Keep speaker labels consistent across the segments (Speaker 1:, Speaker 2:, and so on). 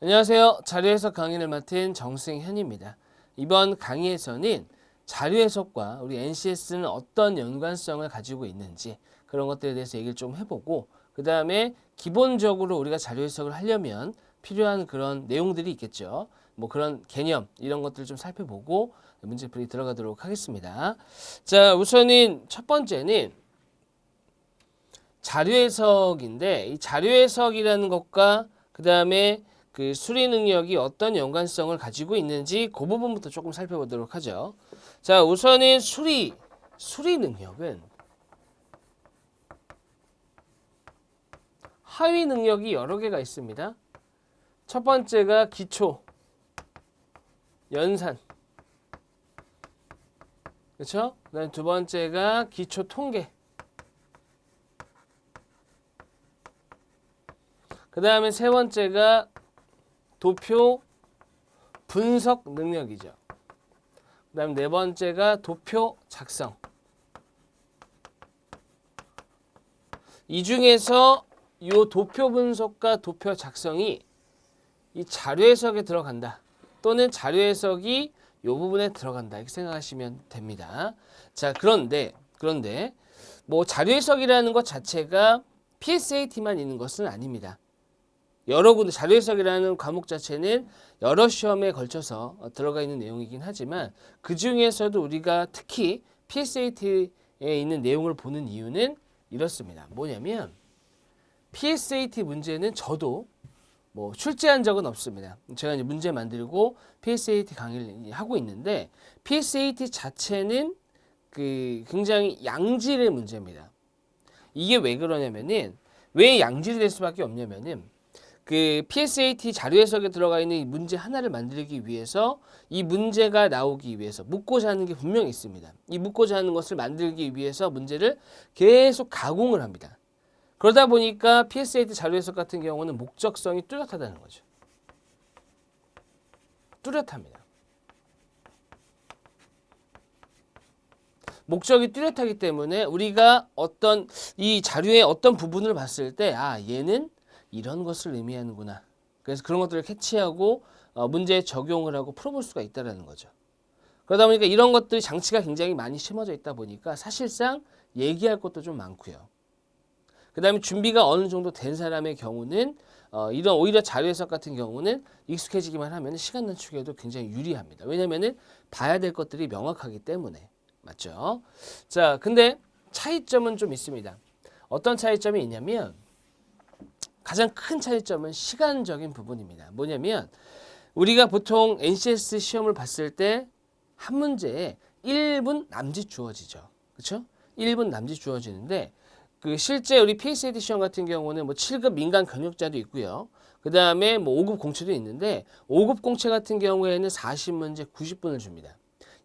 Speaker 1: 안녕하세요. 자료해석 강의를 맡은 정승현입니다. 이번 강의에서는 자료해석과 우리 NCS는 어떤 연관성을 가지고 있는지 그런 것들에 대해서 얘기를 좀 해보고 그 다음에 기본적으로 우리가 자료해석을 하려면 필요한 그런 내용들이 있겠죠. 뭐 그런 개념 이런 것들을 좀 살펴보고 문제풀이 들어가도록 하겠습니다. 자, 우선은 첫 번째는 자료해석인데 이 자료해석이라는 것과 그 다음에 그 수리 능력이 어떤 연관성을 가지고 있는지 그 부분부터 조금 살펴보도록 하죠. 자, 우선은 수리 능력은 하위 능력이 여러 개가 있습니다. 첫 번째가 기초, 연산, 그렇죠? 그다음 두 번째가 기초 통계, 그 다음에 세 번째가 도표 분석 능력이죠. 그 다음 네 번째가 도표 작성. 이 중에서 이 도표 분석과 도표 작성이 이 자료 해석에 들어간다. 또는 자료 해석이 이 부분에 들어간다. 이렇게 생각하시면 됩니다. 자, 그런데 뭐 자료 해석이라는 것 자체가 PSAT만 있는 것은 아닙니다. 여러 군데 자료 해석이라는 과목 자체는 여러 시험에 걸쳐서 들어가 있는 내용이긴 하지만 그 중에서도 우리가 특히 PSAT에 있는 내용을 보는 이유는 이렇습니다. 뭐냐면 PSAT 문제는 저도 뭐 출제한 적은 없습니다. 제가 이제 문제 만들고 PSAT 강의를 하고 있는데 PSAT 자체는 그 굉장히 양질의 문제입니다. 이게 왜 그러냐면은 왜 양질이 될 수밖에 없냐면은 그 PSAT 자료 해석에 들어가 있는 이 문제 하나를 만들기 위해서 이 문제가 나오기 위해서 묻고자 하는 게 분명히 있습니다. 이 묻고자 하는 것을 만들기 위해서 문제를 계속 가공을 합니다. 그러다 보니까 PSAT 자료 해석 같은 경우는 목적성이 뚜렷하다는 거죠. 뚜렷합니다. 목적이 뚜렷하기 때문에 우리가 어떤 이 자료의 어떤 부분을 봤을 때 얘는 이런 것을 의미하는구나. 그래서 그런 것들을 캐치하고 문제에 적용을 하고 풀어볼 수가 있다는 거죠. 그러다 보니까 이런 것들이 장치가 굉장히 많이 심어져 있다 보니까 사실상 얘기할 것도 좀 많고요. 그 다음에 준비가 어느 정도 된 사람의 경우는 이런 오히려 자료 해석 같은 경우는 익숙해지기만 하면 시간 단축에도 굉장히 유리합니다. 왜냐하면 봐야 될 것들이 명확하기 때문에. 맞죠? 자, 근데 차이점은 좀 있습니다. 어떤 차이점이 있냐면 가장 큰 차이점은 시간적인 부분입니다. 뭐냐면 우리가 보통 NCS 시험을 봤을 때 한 문제에 1분 남짓 주어지죠. 그렇죠? 1분 남짓 주어지는데 그 실제 우리 PSAT 시험 같은 경우는 뭐 7급 민간 경력자도 있고요. 그 다음에 뭐 5급 공채도 있는데 5급 공채 같은 경우에는 40문제 90분을 줍니다.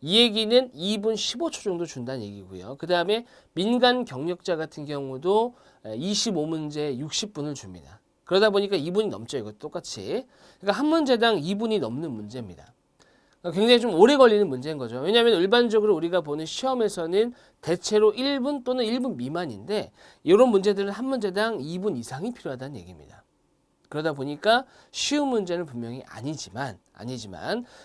Speaker 1: 이 얘기는 2분 15초 정도 준다는 얘기고요. 그 다음에 민간 경력자 같은 경우도 25문제 60분을 줍니다. 그러다 보니까 2분이 넘죠. 이것도 똑같이. 그러니까 한 문제당 2분이 넘는 문제입니다. 굉장히 좀 오래 걸리는 문제인 거죠. 왜냐하면 일반적으로 우리가 보는 시험에서는 대체로 1분 또는 1분 미만인데 이런 문제들은 한 문제당 2분 이상이 필요하다는 얘기입니다. 그러다 보니까 쉬운 문제는 분명히 아니지만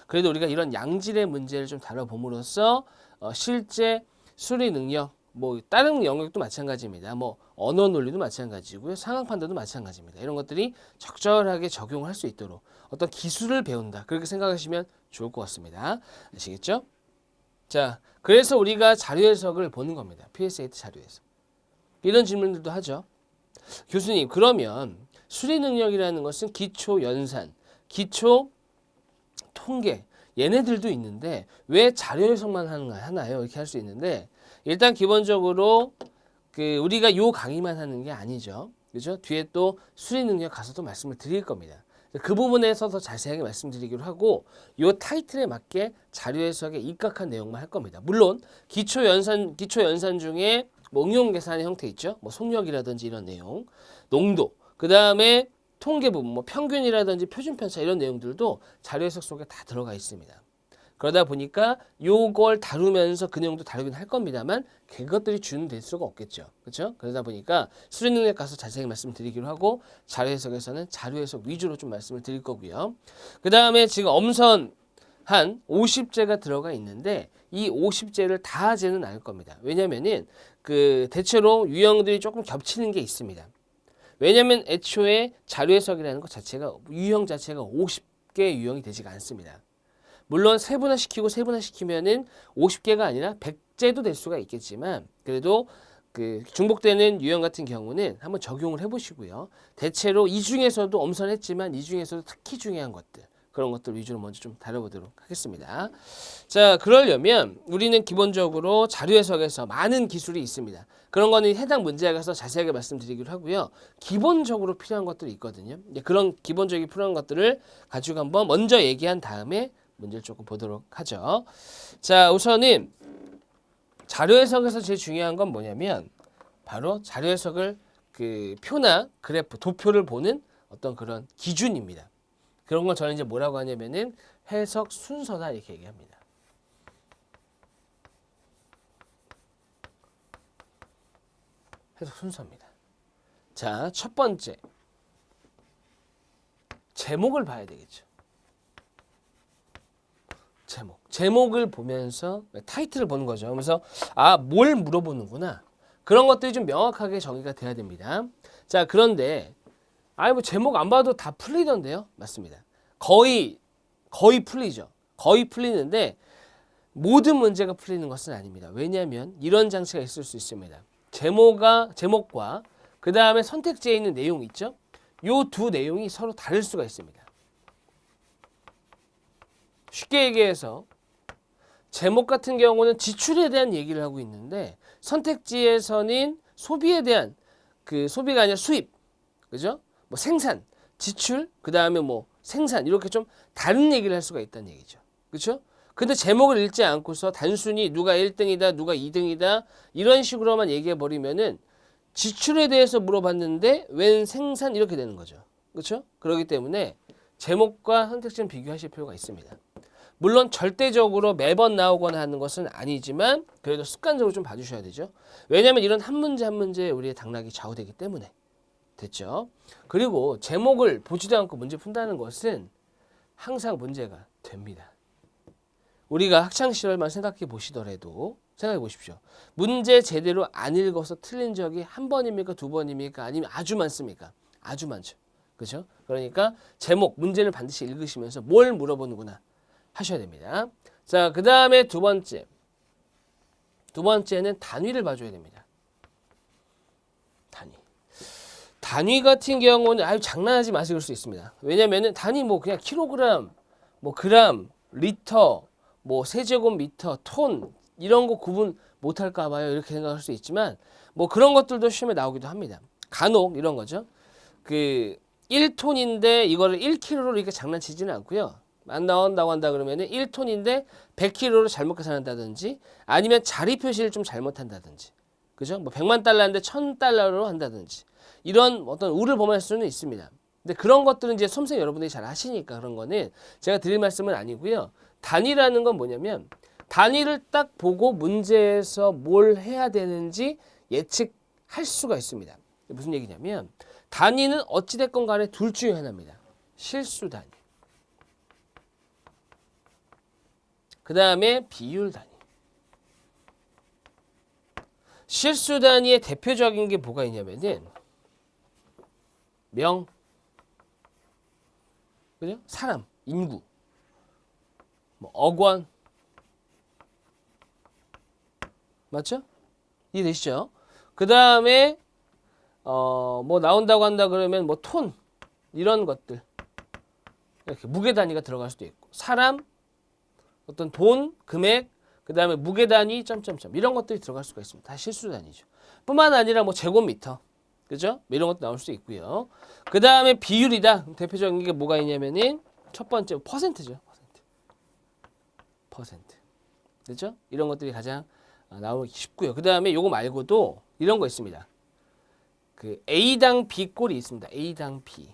Speaker 1: 그래도 우리가 이런 양질의 문제를 좀 다뤄봄으로써 실제 수리 능력 뭐 다른 영역도 마찬가지입니다. 뭐 언어 논리도 마찬가지고요. 상황 판단도 마찬가지입니다. 이런 것들이 적절하게 적용할 수 있도록 어떤 기술을 배운다. 그렇게 생각하시면 좋을 것 같습니다. 아시겠죠? 자, 그래서 우리가 자료 해석을 보는 겁니다. PSAT 자료 해석. 이런 질문들도 하죠. 교수님, 그러면 수리 능력이라는 것은 기초 연산, 기초 통계 얘네들도 있는데 왜 자료 해석만 하나요? 이렇게 할 수 있는데 일단 기본적으로 그 우리가 요 강의만 하는 게 아니죠. 그죠? 뒤에 또 수리 능력 가서도 말씀을 드릴 겁니다. 그 부분에서 더 자세하게 말씀드리기로 하고 요 타이틀에 맞게 자료 해석에 입각한 내용만 할 겁니다. 물론 기초 연산 중에 뭐 응용 계산의 형태 있죠. 뭐 속력이라든지 이런 내용, 농도, 그 다음에 통계 부분, 뭐 평균이라든지 표준 편차 이런 내용들도 자료 해석 속에 다 들어가 있습니다. 그러다 보니까 요걸 다루면서 그 내용도 다루긴 할 겁니다만 그것들이 주는 대수가 없겠죠. 그렇죠? 그러다 보니까 수련능력 가서 자세히 말씀드리기로 하고 자료 해석에서는 자료 해석 위주로 좀 말씀을 드릴 거고요. 그 다음에 지금 엄선 한 50제가 들어가 있는데 이 50제를 다 하지는 않을 겁니다. 왜냐면은 그 대체로 유형들이 조금 겹치는 게 있습니다. 왜냐면 애초에 자료 해석이라는 것 자체가 유형 자체가 50개 유형이 되지가 않습니다. 물론 세분화시키면은 50개가 아니라 100제도 될 수가 있겠지만 그래도 그 중복되는 유형 같은 경우는 한번 적용을 해보시고요. 대체로 이 중에서도 엄선했지만 이 중에서도 특히 중요한 것들 그런 것들 위주로 먼저 좀 다뤄보도록 하겠습니다. 자, 그러려면 우리는 기본적으로 자료 해석에서 많은 기술이 있습니다. 그런 거는 해당 문제에 가서 자세하게 말씀드리기로 하고요. 기본적으로 필요한 것들이 있거든요. 그런 기본적인 필요한 것들을 가지고 한번 먼저 얘기한 다음에 문제를 조금 보도록 하죠. 자, 우선은 자료 해석에서 제일 중요한 건 뭐냐면 바로 자료 해석을 그 표나 그래프, 도표를 보는 어떤 그런 기준입니다. 그런 걸 저는 이제 뭐라고 하냐면은 해석 순서다 이렇게 얘기합니다. 해석 순서입니다. 자, 첫 번째 제목을 봐야 되겠죠. 제목을 보면서 타이틀을 보는 거죠. 그러면서 뭘 물어보는구나. 그런 것들이 좀 명확하게 정의가 돼야 됩니다. 자, 그런데 뭐 제목 안 봐도 다 풀리던데요. 맞습니다. 거의 풀리죠. 거의 풀리는데 모든 문제가 풀리는 것은 아닙니다. 왜냐하면 이런 장치가 있을 수 있습니다. 제목과 그 다음에 선택지에 있는 내용 있죠. 요 두 내용이 서로 다를 수가 있습니다. 쉽게 얘기해서 제목 같은 경우는 지출에 대한 얘기를 하고 있는데 선택지에서는 소비에 대한 그 소비가 아니라 수입, 그죠? 뭐 생산, 지출, 그 다음에 뭐 생산 이렇게 좀 다른 얘기를 할 수가 있다는 얘기죠, 그렇죠? 근데 제목을 읽지 않고서 단순히 누가 1등이다, 누가 2등이다 이런 식으로만 얘기해 버리면은 지출에 대해서 물어봤는데 웬 생산 이렇게 되는 거죠, 그렇죠? 그렇기 때문에 제목과 선택지는 비교하실 필요가 있습니다. 물론 절대적으로 매번 나오거나 하는 것은 아니지만 그래도 습관적으로 좀 봐주셔야 되죠. 왜냐하면 이런 한 문제 한 문제에 우리의 당락이 좌우되기 때문에. 됐죠? 그리고 제목을 보지도 않고 문제 푼다는 것은 항상 문제가 됩니다. 우리가 학창시절만 생각해 보시더라도 생각해 보십시오. 문제 제대로 안 읽어서 틀린 적이 한 번입니까? 두 번입니까? 아니면 아주 많습니까? 아주 많죠. 그렇죠? 그러니까 제목, 문제를 반드시 읽으시면서 뭘 물어보는구나 하셔야 됩니다. 자, 그 다음에 두 번째는 단위를 봐줘야 됩니다. 단위 같은 경우는 장난하지 마세요 그럴 수 있습니다. 왜냐면은 단위 뭐 그냥 킬로그램, 뭐 그램, 리터, 뭐 세제곱미터, 톤 이런 거 구분 못할까 봐요 이렇게 생각할 수 있지만 뭐 그런 것들도 시험에 나오기도 합니다. 간혹 이런 거죠. 그 1톤인데 이거를 1kg로 이렇게 장난치지는 않고요. 안 나온다고 한다 그러면은 1톤인데 100kg로 잘못 계산한다든지 아니면 자리 표시를 좀 잘못한다든지, 그죠? 뭐 100만 달러인데 1000달러로 한다든지 이런 어떤 우를 범할 수는 있습니다. 근데 그런 것들은 이제 수험생 여러분들이 잘 아시니까 그런 거는 제가 드릴 말씀은 아니고요. 단위라는 건 뭐냐면 단위를 딱 보고 문제에서 뭘 해야 되는지 예측할 수가 있습니다. 무슨 얘기냐면 단위는 어찌됐건 간에 둘 중에 하나입니다. 실수 단위. 그 다음에 비율 단위. 실수 단위의 대표적인 게 뭐가 있냐면은 그죠? 사람, 인구, 뭐 억원, 맞죠? 이해되시죠? 그 다음에 뭐 나온다고 한다 그러면 뭐 톤 이런 것들 이렇게 무게 단위가 들어갈 수도 있고 사람, 어떤 돈, 금액, 그 다음에 무게 단위, 점점점 이런 것들이 들어갈 수가 있습니다. 다 실수 단위죠. 뿐만 아니라 뭐 제곱미터, 그죠? 이런 것도 나올 수 있고요. 그 다음에 비율이다. 대표적인 게 뭐가 있냐면은 첫 번째 퍼센트죠. 퍼센트. 그죠? 이런 것들이 가장 나오기 쉽고요. 그 다음에 요거 말고도 이런 거 있습니다. 그 A당 B 꼴이 있습니다. A당 B.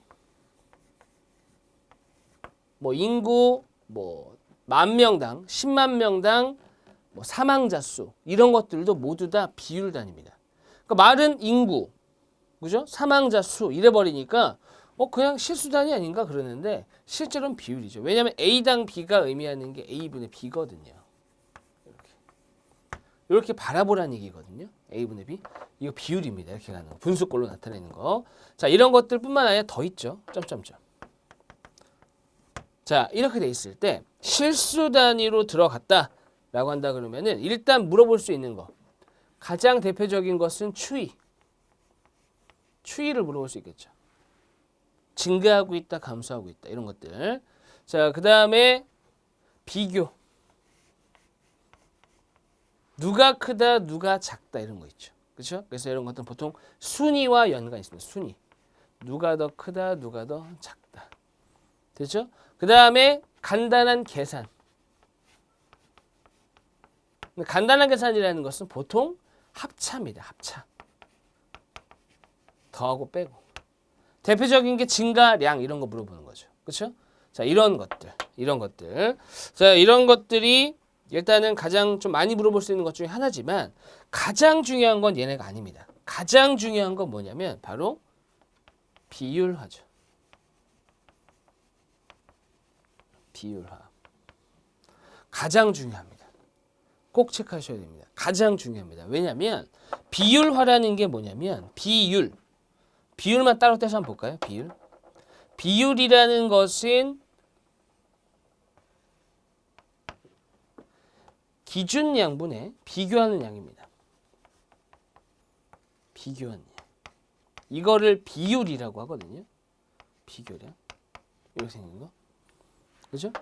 Speaker 1: 뭐 인구, 뭐 만 명당, 10만 명당 뭐 사망자 수 이런 것들도 모두 다 비율 단위입니다. 그러니까 말은 인구, 그죠? 사망자 수 이래 버리니까 그냥 실수 단위 아닌가 그러는데 실제로는 비율이죠. 왜냐하면 A당 B가 의미하는 게 A분의 B거든요. 이렇게 바라보라는 얘기거든요. A분의 B. 이거 비율입니다. 이렇게 가는 거. 분수꼴로 나타내는 거. 자, 이런 것들뿐만 아니라 더 있죠. 점점점. 자, 이렇게 돼 있을 때 실수 단위로 들어갔다라고 한다 그러면은 일단 물어볼 수 있는 거. 가장 대표적인 것은 추이. 추이를 물어볼 수 있겠죠. 증가하고 있다, 감소하고 있다. 이런 것들. 자, 그다음에 비교. 누가 크다, 누가 작다 이런 거 있죠. 그렇죠? 그래서 이런 것들은 보통 순위와 연관이 있습니다. 순위. 누가 더 크다, 누가 더 작다. 됐죠? 그다음에 간단한 계산. 간단한 계산이라는 것은 보통 합차입니다. 합차. 더하고 빼고. 대표적인 게 증가량 이런 거 물어보는 거죠. 그렇죠? 자, 이런 것들. 자, 이런 것들이 일단은 가장 좀 많이 물어볼 수 있는 것 중에 하나지만 가장 중요한 건 얘네가 아닙니다. 가장 중요한 건 뭐냐면 바로 비율화죠. 비율화. 가장 중요합니다. 꼭 체크하셔야 됩니다. 가장 중요합니다. 왜냐하면 비율화라는 게 뭐냐면 비율만 따로 떼서 한번 볼까요? 비율이라는 것은 기준 양분에 비교하는 양입니다. 비교하는 양. 이거를 비율이라고 하거든요. 비교량. 이렇게 생긴 거. 그죠?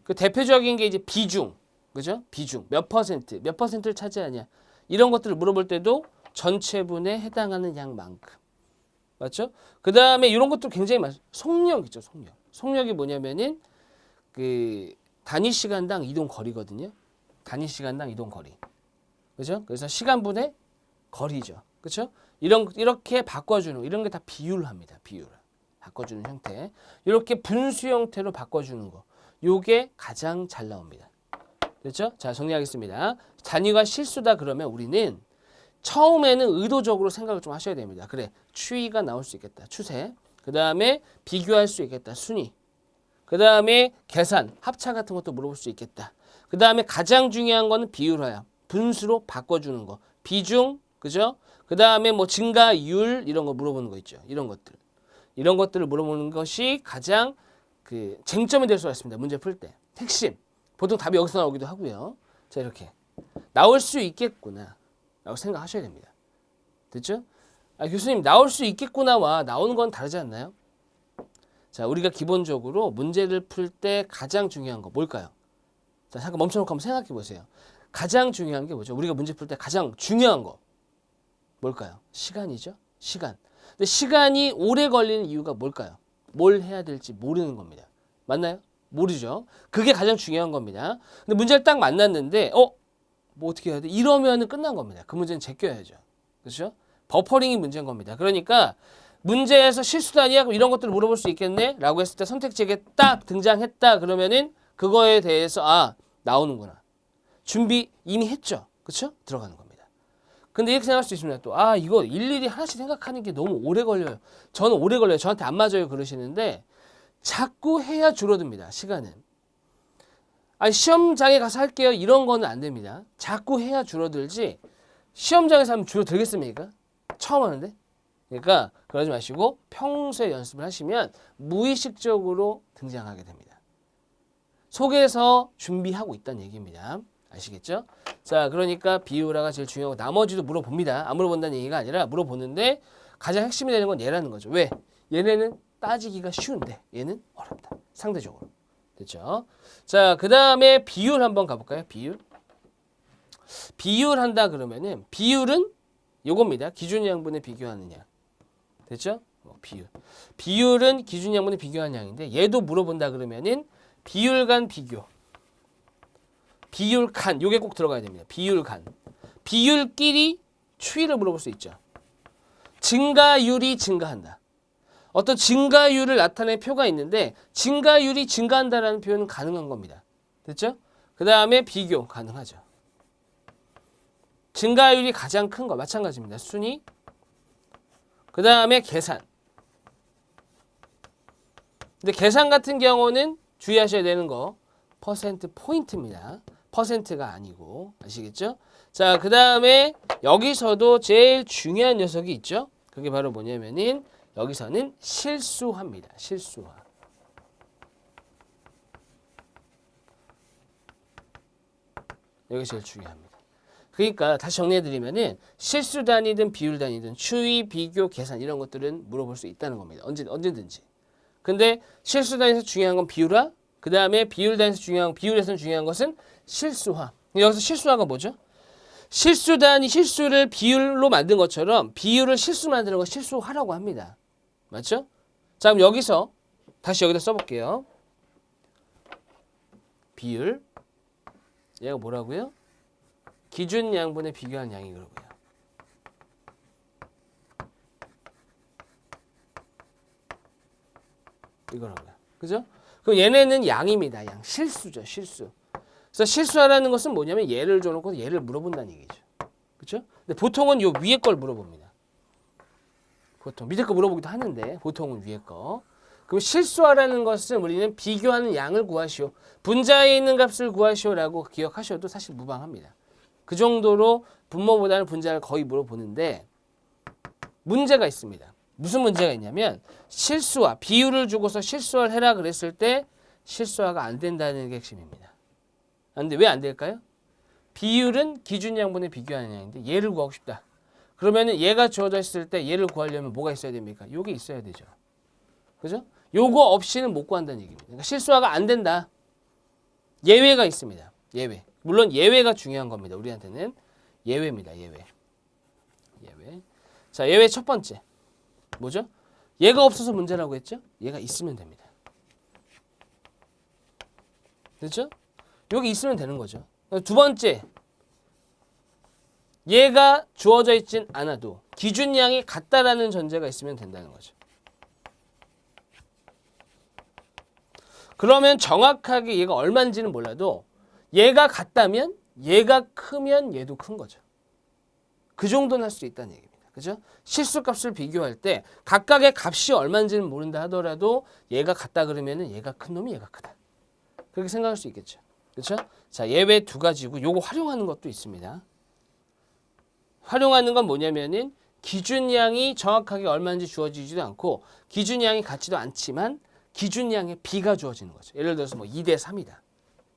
Speaker 1: 그 대표적인 게 이제 비중. 그죠? 비중. 몇 퍼센트를 차지하냐. 이런 것들을 물어볼 때도 전체분에 해당하는 양만큼. 맞죠? 그 다음에 이런 것도 굉장히 많죠. 속력이죠, 속력. 속력이 뭐냐면은 그 단위 시간당 이동 거리거든요. 단위 시간당 이동 거리. 그죠? 그래서 시간분의 거리죠. 그죠? 이렇게 바꿔주는, 이런 게 다 비율합니다. 비율. 바꿔주는 형태. 이렇게 분수 형태로 바꿔주는 거. 요게 가장 잘 나옵니다. 됐죠? 자, 정리하겠습니다. 단위가 실수다 그러면 우리는 처음에는 의도적으로 생각을 좀 하셔야 됩니다. 그래, 추이가 나올 수 있겠다. 추세. 그 다음에 비교할 수 있겠다. 순위. 그 다음에 계산, 합차 같은 것도 물어볼 수 있겠다. 그 다음에 가장 중요한 거는 비율화야. 분수로 바꿔주는 거. 비중, 그죠? 그 다음에 뭐 증가율 이런 거 물어보는 거 있죠. 이런 것들을 물어보는 것이 가장 그 쟁점이 될 수가 있습니다. 문제 풀 때. 핵심. 보통 답이 여기서 나오기도 하고요. 자, 이렇게. 나올 수 있겠구나. 라고 생각하셔야 됩니다. 됐죠? 교수님, 나올 수 있겠구나와 나오는 건 다르지 않나요? 자, 우리가 기본적으로 문제를 풀 때 가장 중요한 거 뭘까요? 자, 잠깐 멈춰놓고 한번 생각해 보세요. 가장 중요한 게 뭐죠? 우리가 문제 풀 때 가장 중요한 거 뭘까요? 시간이죠? 시간. 근데 시간이 오래 걸리는 이유가 뭘까요? 뭘 해야 될지 모르는 겁니다. 맞나요? 모르죠. 그게 가장 중요한 겁니다. 근데 문제를 딱 만났는데 뭐 어떻게 해야 돼? 이러면은 끝난 겁니다. 그 문제는 제껴야죠. 그렇죠? 버퍼링이 문제인 겁니다. 그러니까 문제에서 실수도 아니야? 이런 것들을 물어볼 수 있겠네? 라고 했을 때 선택지에 딱 등장했다 그러면은 그거에 대해서 나오는구나. 준비 이미 했죠. 그렇죠? 들어가는 겁니다. 근데 이렇게 생각할 수 있습니다. 또 이거 일일이 하나씩 생각하는 게 너무 오래 걸려요. 저는 오래 걸려요. 저한테 안 맞아요. 그러시는데 자꾸 해야 줄어듭니다. 시간은. 시험장에 가서 할게요. 이런 거는 안 됩니다. 자꾸 해야 줄어들지 시험장에서 하면 줄어들겠습니까? 처음 하는데. 그러니까 그러지 마시고 평소에 연습을 하시면 무의식적으로 등장하게 됩니다. 속에서 준비하고 있다는 얘기입니다. 아시겠죠? 자, 그러니까 비율화가 제일 중요하고 나머지도 물어봅니다. 안 물어본다는 얘기가 아니라 물어보는데 가장 핵심이 되는 건 얘라는 거죠. 왜? 얘네는 따지기가 쉬운데 얘는 어렵다. 상대적으로. 됐죠? 자, 그 다음에 비율 한번 가볼까요? 비율 한다 그러면은 비율은 요겁니다. 기준 양분에 비교하는 양. 됐죠? 비율은 기준 양분에 비교하는 양인데 얘도 물어본다 그러면은 비율 간 비교. 비율 간 요게 꼭 들어가야 됩니다. 비율 간. 비율끼리 추이를 물어볼 수 있죠. 증가율이 증가한다. 어떤 증가율을 나타내는 표가 있는데 증가율이 증가한다라는 표현은 가능한 겁니다. 됐죠? 그 다음에 비교 가능하죠. 증가율이 가장 큰 거 마찬가지입니다. 순위. 그 다음에 계산. 근데 계산 같은 경우는 주의하셔야 되는 거 퍼센트 포인트입니다. 퍼센트가 아니고 아시겠죠? 자, 그 다음에 여기서도 제일 중요한 녀석이 있죠. 그게 바로 뭐냐면은 여기서는 실수화입니다. 실수화. 여기 제일 중요합니다. 그러니까 다시 정리해드리면은 실수 단위든 비율 단위든 추이, 비교, 계산 이런 것들은 물어볼 수 있다는 겁니다. 언제든지. 근데 실수 단위에서 중요한 건 비율화. 그 다음에 비율 단위에서 비율에서 중요한 것은 실수화. 여기서 실수화가 뭐죠? 실수 단위 실수를 비율로 만든 것처럼 비율을 실수 만드는 걸 실수화라고 합니다. 맞죠? 자, 그럼 여기서 다시 여기다 써볼게요. 비율. 얘가 뭐라고요? 기준 양분에 비교한 양이 그러고요. 이거라고요. 그죠? 그럼 얘네는 양입니다. 양. 실수죠. 실수. 그래서 실수하라는 것은 뭐냐면 얘를 줘놓고 얘를 물어본다는 얘기죠. 그렇죠? 근데 보통은 요 위에 걸 물어봅니다. 보통 밑에 거 물어보기도 하는데 보통은 위에 거. 그럼 실수하라는 것은 우리는 비교하는 양을 구하시오. 분자에 있는 값을 구하시오라고 기억하셔도 사실 무방합니다. 그 정도로 분모보다는 분자를 거의 물어보는데 문제가 있습니다. 무슨 문제가 있냐면 실수화, 비율을 주고서 실수화를 해라 그랬을 때 실수화가 안 된다는 게 핵심입니다. 근데 왜 안 될까요? 비율은 기준 양분에 비교하는 양인데 얘를 구하고 싶다. 그러면은 얘가 주어져 있을 때 얘를 구하려면 뭐가 있어야 됩니까? 요게 있어야 되죠. 그죠? 요거 없이는 못 구한다는 얘기입니다. 그러니까 실수화가 안 된다. 예외가 있습니다. 예외. 물론 예외가 중요한 겁니다. 우리한테는 예외입니다. 예외. 예외. 자, 예외 첫 번째. 뭐죠? 얘가 없어서 문제라고 했죠? 얘가 있으면 됩니다. 됐죠? 여기 있으면 되는 거죠. 두 번째. 얘가 주어져 있진 않아도 기준량이 같다라는 전제가 있으면 된다는 거죠. 그러면 정확하게 얘가 얼마인지는 몰라도 얘가 같다면 얘가 크면 얘도 큰 거죠. 그 정도는 할 수 있다는 얘기입니다. 그죠? 실수값을 비교할 때 각각의 값이 얼마인지는 모른다 하더라도 얘가 같다 그러면은 얘가 큰 놈이 얘가 크다. 그렇게 생각할 수 있겠죠. 그렇죠? 자, 예외 두 가지고 요거 활용하는 것도 있습니다. 활용하는 건 뭐냐면은 기준량이 정확하게 얼마인지 주어지지도 않고 기준량이 같지도 않지만 기준량의 비가 주어지는 거죠. 예를 들어서 뭐 2대 3이다.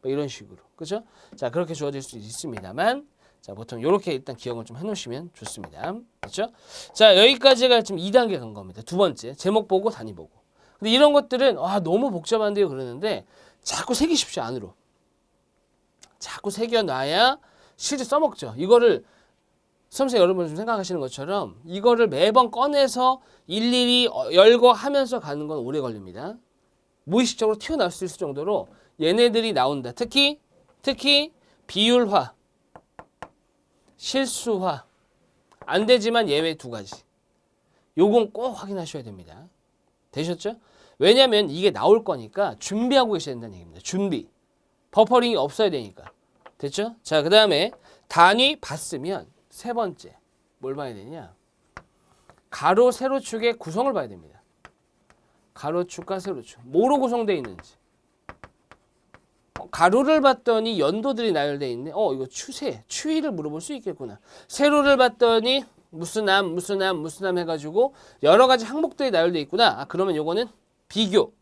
Speaker 1: 뭐 이런 식으로. 그죠? 자, 그렇게 주어질 수 있습니다만 자, 보통 이렇게 일단 기억을 좀 해놓으시면 좋습니다. 그렇죠? 자, 여기까지가 지금 2단계 간 겁니다. 두 번째, 제목 보고 단위 보고. 근데 이런 것들은 너무 복잡한데요 그러는데 자꾸 새기십시오 안으로. 자꾸 새겨놔야 실제 써먹죠. 이거를 수험생 여러분 좀 생각하시는 것처럼 이거를 매번 꺼내서 일일이 열거 하면서 가는 건 오래 걸립니다. 무의식적으로 튀어나올 수 있을 정도로 얘네들이 나온다. 특히 비율화, 실수화 안 되지만 예외 두 가지. 요건 꼭 확인하셔야 됩니다. 되셨죠? 왜냐하면 이게 나올 거니까 준비하고 계셔야 된다는 얘기입니다. 준비. 버퍼링이 없어야 되니까. 됐죠? 자, 그 다음에 단위 봤으면 세 번째 뭘 봐야 되냐? 가로, 세로축의 구성을 봐야 됩니다. 가로축과 세로축. 뭐로 구성되어 있는지. 가로를 봤더니 연도들이 나열되어 있네. 이거 추위를 물어볼 수 있겠구나. 세로를 봤더니 무슨 암 해가지고 여러 가지 항목들이 나열되어 있구나. 그러면 요거는 비교,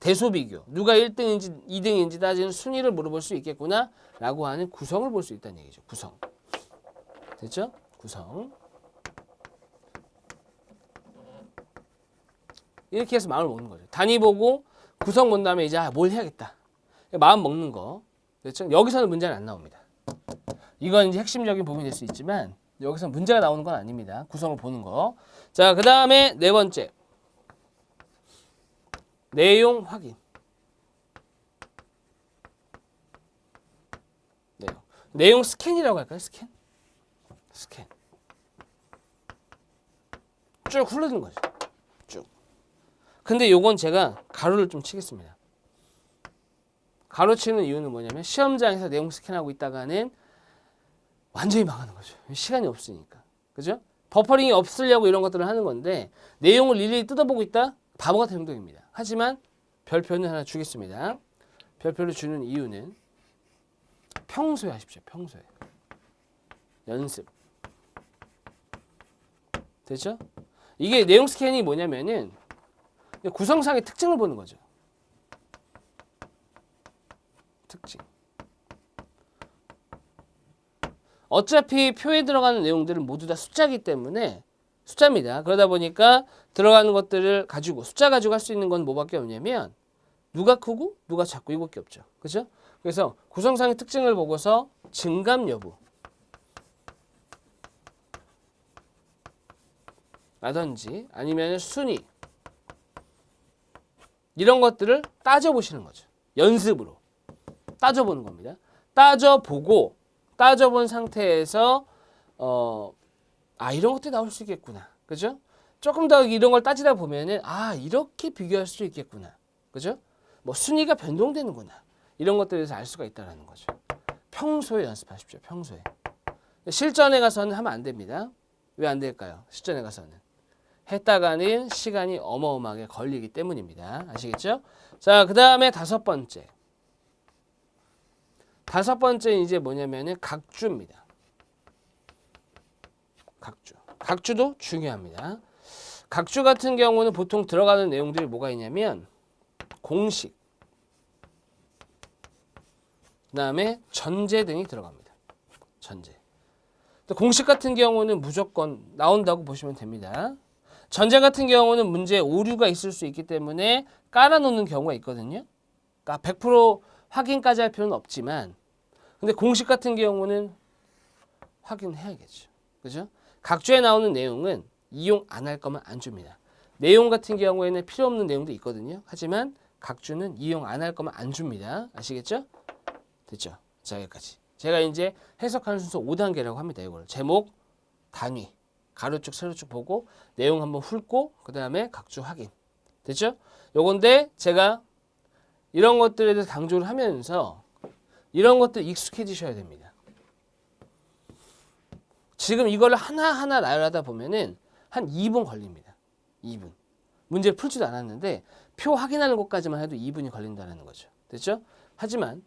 Speaker 1: 대소비교. 누가 1등인지 2등인지 따지는 순위를 물어볼 수 있겠구나. 라고 하는 구성을 볼 수 있다는 얘기죠. 구성. 됐죠? 구성. 이렇게 해서 마음을 먹는 거죠. 단위 보고 구성 본 다음에 이제 뭘 해야겠다. 마음 먹는 거. 그렇죠? 여기서는 문제는 안 나옵니다. 이건 이제 핵심적인 부분이 될 수 있지만 여기서 문제가 나오는 건 아닙니다. 구성을 보는 거. 자, 그 다음에 네 번째. 내용 확인. 내용 스캔이라고 할까요? 스캔. 쭉 흘러드는 거죠. 쭉. 근데 요건 제가 가로를 좀 치겠습니다. 가로치는 이유는 뭐냐면 시험장에서 내용 스캔하고 있다가는 완전히 망하는 거죠. 시간이 없으니까. 그죠? 버퍼링이 없으려고 이런 것들을 하는 건데 내용을 일일이 뜯어보고 있다? 바보 같은 행동입니다. 하지만 별표는 하나 주겠습니다. 별표를 주는 이유는 평소에 하십시오. 평소에. 연습. 됐죠? 이게 내용 스캔이 뭐냐면은 구성상의 특징을 보는 거죠. 특징. 어차피 표에 들어가는 내용들은 모두 다 숫자이기 때문에 숫자입니다. 그러다 보니까 들어가는 것들을 가지고 숫자 가지고 할 수 있는 건 뭐밖에 없냐면 누가 크고 누가 작고 이거밖에 없죠. 그죠? 그래서 구성상의 특징을 보고서 증감 여부 라든지 아니면 순위 이런 것들을 따져보시는 거죠. 연습으로 따져보는 겁니다. 따져보고 따져본 상태에서 이런 것들이 나올 수 있겠구나. 그죠? 조금 더 이런 걸 따지다 보면은 이렇게 비교할 수 있겠구나. 그죠? 뭐 순위가 변동되는구나. 이런 것들에 대해서 알 수가 있다는 거죠. 평소에 연습하십시오. 평소에. 실전에 가서는 하면 안 됩니다. 왜 안 될까요? 실전에 가서는. 했다가는 시간이 어마어마하게 걸리기 때문입니다. 아시겠죠? 자, 그 다음에 다섯 번째. 다섯 번째는 이제 뭐냐면은 각주입니다. 각주. 각주도 중요합니다. 각주 같은 경우는 보통 들어가는 내용들이 뭐가 있냐면 공식, 그 다음에 전제 등이 들어갑니다. 전제. 공식 같은 경우는 무조건 나온다고 보시면 됩니다. 전제 같은 경우는 문제에 오류가 있을 수 있기 때문에 깔아놓는 경우가 있거든요. 그러니까 100% 확인까지 할 필요는 없지만 근데 공식 같은 경우는 확인해야겠죠. 그죠? 각주에 나오는 내용은 이용 안 할 거면 안 줍니다. 내용 같은 경우에는 필요 없는 내용도 있거든요. 하지만 각주는 이용 안 할 거면 안 줍니다. 아시겠죠? 됐죠? 자, 여기까지. 제가 이제 해석하는 순서 5단계라고 합니다. 이걸 제목, 단위, 가로축, 세로축 보고 내용 한번 훑고 그 다음에 각주 확인. 됐죠? 요건데 제가 이런 것들에 대해서 강조를 하면서 이런 것들 익숙해지셔야 됩니다. 지금 이걸 하나하나 나열하다 보면은 한 2분 걸립니다. 2분. 문제를 풀지도 않았는데 표 확인하는 것까지만 해도 2분이 걸린다는 거죠. 됐죠? 하지만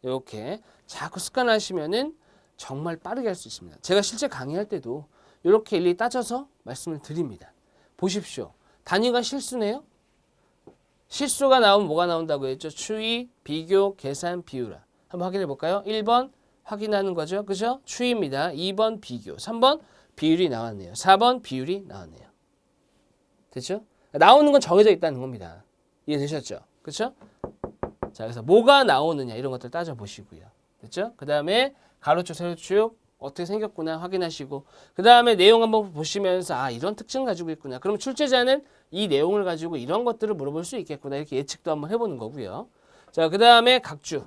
Speaker 1: 이렇게 자꾸 습관하시면은 정말 빠르게 할 수 있습니다. 제가 실제 강의할 때도 이렇게 일일이 따져서 말씀을 드립니다. 보십시오. 단위가 실수네요. 실수가 나오면 뭐가 나온다고 했죠? 추이, 비교, 계산, 비율화. 한번 확인해 볼까요? 1번 확인하는 거죠. 그죠? 추이입니다. 2번 비교, 3번 비율이 나왔네요. 4번 비율이 나왔네요. 됐죠? 나오는 건 정해져 있다는 겁니다. 이해되셨죠? 그렇죠? 자, 그래서 뭐가 나오느냐 이런 것들 따져보시고요. 됐죠? 그 다음에 가로축, 세로축 어떻게 생겼구나 확인하시고 그 다음에 내용 한번 보시면서 이런 특징 가지고 있구나. 그럼 출제자는 이 내용을 가지고 이런 것들을 물어볼 수 있겠구나. 이렇게 예측도 한번 해보는 거고요. 자, 그 다음에 각주,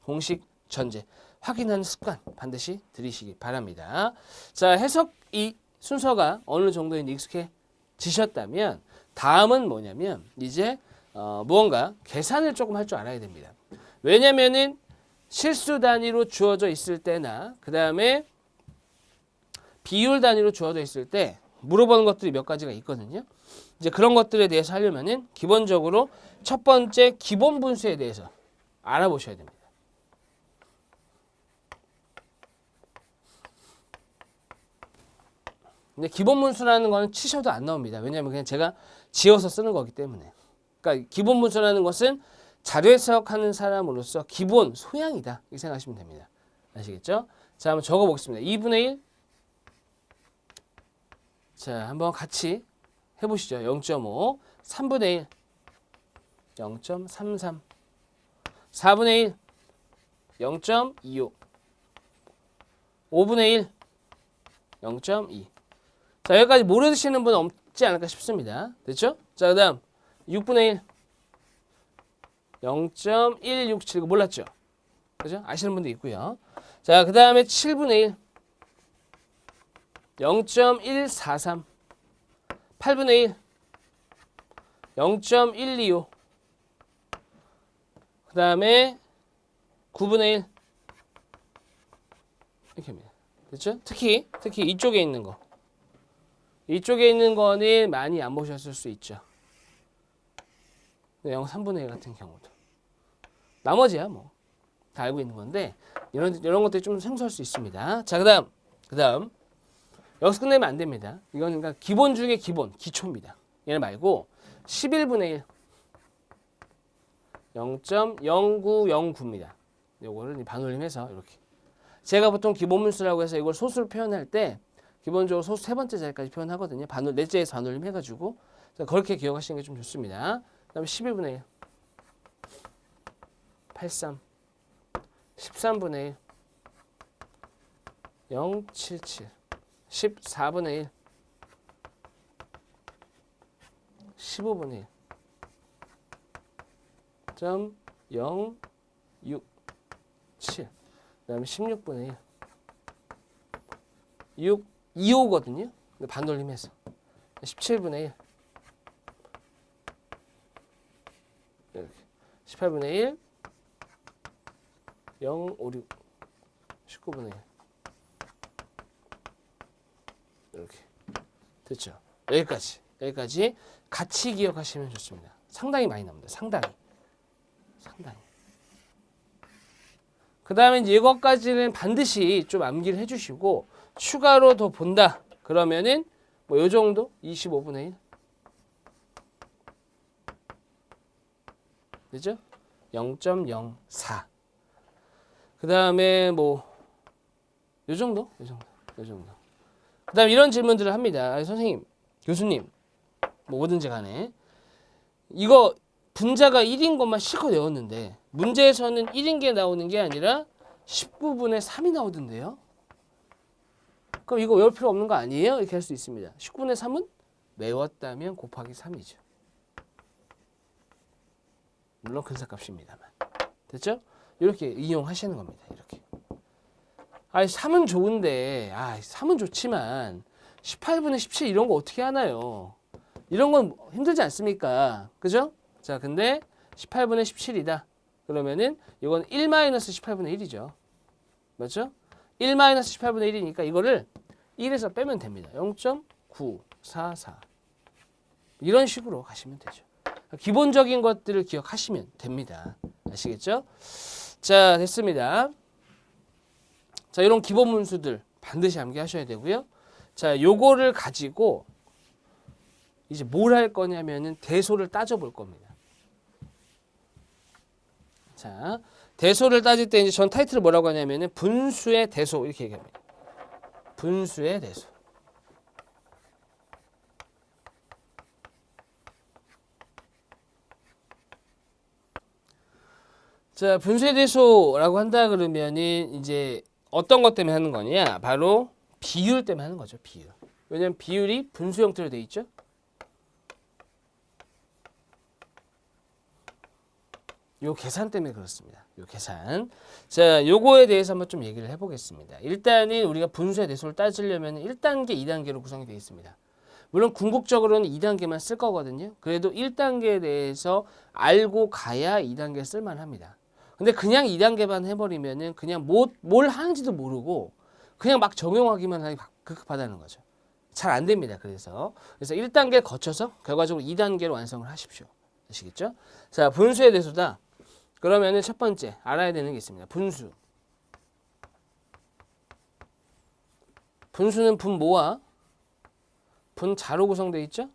Speaker 1: 공식, 전제 확인하는 습관 반드시 들이시기 바랍니다. 자, 해석 이 순서가 어느 정도 익숙해지셨다면 다음은 뭐냐면 이제 무언가 계산을 조금 할 줄 알아야 됩니다. 왜냐면은 실수 단위로 주어져 있을 때나 그 다음에 비율 단위로 주어져 있을 때 물어보는 것들이 몇 가지가 있거든요. 이제 그런 것들에 대해서 하려면은 기본적으로 첫 번째 기본 분수에 대해서 알아보셔야 됩니다. 근데 기본 분수라는 거는 치셔도 안 나옵니다. 왜냐하면 그냥 제가 지어서 쓰는 거기 때문에. 그러니까 기본 분수라는 것은 자료 해석하는 사람으로서 기본 소양이다. 이렇게 생각하시면 됩니다. 아시겠죠? 자, 한번 적어보겠습니다. 2분의 1. 자, 한번 같이 해보시죠. 0.5. 3분의 1. 0.33. 4분의 1. 0.25. 5분의 1. 0.2. 자, 여기까지 모르시는 분 없지 않을까 싶습니다. 됐죠? 자, 그 다음 6분의 1. 0.167. 몰랐죠? 그죠? 아시는 분도 있고요. 자, 그 다음에 7분의 1. 0.143. 8분의 1. 0.125. 다음에 9분의 1 이렇게 합니다. 됐죠? 특히 이쪽에 있는 거. 이쪽에 있는 거는 많이 안 보셨을 수 있죠. 0 3분의 1 같은 경우도. 나머지야 뭐 다 알고 있는 건데 이런 것들이 좀 생소할 수 있습니다. 자, 그다음 여기서 끝내면 안 됩니다. 이거는 그러니까 기본 중에 기본, 기초입니다. 얘는 말고 11분의 1 0.0909입니다. 요거를 반올림해서 이렇게. 제가 보통 기본문수라고 해서 이걸 소수로 표현할 때 기본적으로 소수 세 번째 자리까지 표현하거든요. 넷째에서 반올림 해가지고 그렇게 기억하시는 게 좀 좋습니다. 그 다음에 11분의 1 83 13분의 1 077 14분의 1 15분의 1 0.067 그 다음에 16분의 1 2호거든요. 반올림해서 17분의 1 이렇게 18분의 1 056 19분의 1 이렇게 됐죠. 여기까지 같이 기억하시면 좋습니다. 상당히 많이 나옵니다. 상당히. 그 다음에 이것까지는 반드시 좀 암기를 해주시고 추가로 더 본다. 그러면은 뭐 요 정도 25분의 1 되죠? 0.04 그 다음에 뭐 요 정도. 그 다음에 이런 질문들을 합니다. 선생님, 교수님, 뭐 뭐든지 간에 이거 분자가 1인 것만 실컷 외웠는데 문제에서는 1인 게 나오는 게 아니라 19분의 3이 나오던데요. 그럼 이거 외울 필요 없는 거 아니에요? 이렇게 할 수 있습니다. 19분의 3은 외웠다면 곱하기 3이죠. 물론 근사값입니다만. 됐죠? 이렇게 이용하시는 겁니다. 이렇게. 3은 좋은데 3은 좋지만 18분의 17 이런 거 어떻게 하나요? 이런 건 힘들지 않습니까? 그죠? 자, 근데 18분의 17이다. 그러면은 이건 1-18분의 1이죠. 맞죠? 1-18분의 1이니까 이거를 1에서 빼면 됩니다. 0.944 이런 식으로 가시면 되죠. 기본적인 것들을 기억하시면 됩니다. 아시겠죠? 자, 됐습니다. 자, 이런 기본 문수들 반드시 암기하셔야 되고요. 자, 요거를 가지고 이제 뭘 할 거냐면은 대소를 따져볼 겁니다. 자, 대소를 따질 때 이제 전 타이틀을 뭐라고 하냐면은 분수의 대소 이렇게 얘기합니다. 분수의 대소. 자, 분수의 대소라고 한다 그러면은 이제 어떤 것 때문에 하는 거냐? 바로 비율 때문에 하는 거죠. 비율. 왜냐면 비율이 분수 형태로 돼 있죠. 요 계산 때문에 그렇습니다. 요 계산. 자, 요거에 대해서 한번 좀 얘기를 해보겠습니다. 일단은 우리가 분수의 대소를 따지려면 1단계, 2단계로 구성이 되어 있습니다. 물론 궁극적으로는 2단계만 쓸 거거든요. 그래도 1단계에 대해서 알고 가야 2단계 쓸만합니다. 근데 그냥 2단계만 해버리면은 그냥 뭘 하는지도 모르고 그냥 막 적용하기만 하기 급하다는 거죠. 잘 안 됩니다. 그래서 1단계 거쳐서 결과적으로 2단계로 완성을 하십시오. 아시겠죠? 자, 분수의 대소다. 그러면은 첫 번째 알아야 되는 게 있습니다. 분수. 분수는 분모와 분자로 구성되어 있죠?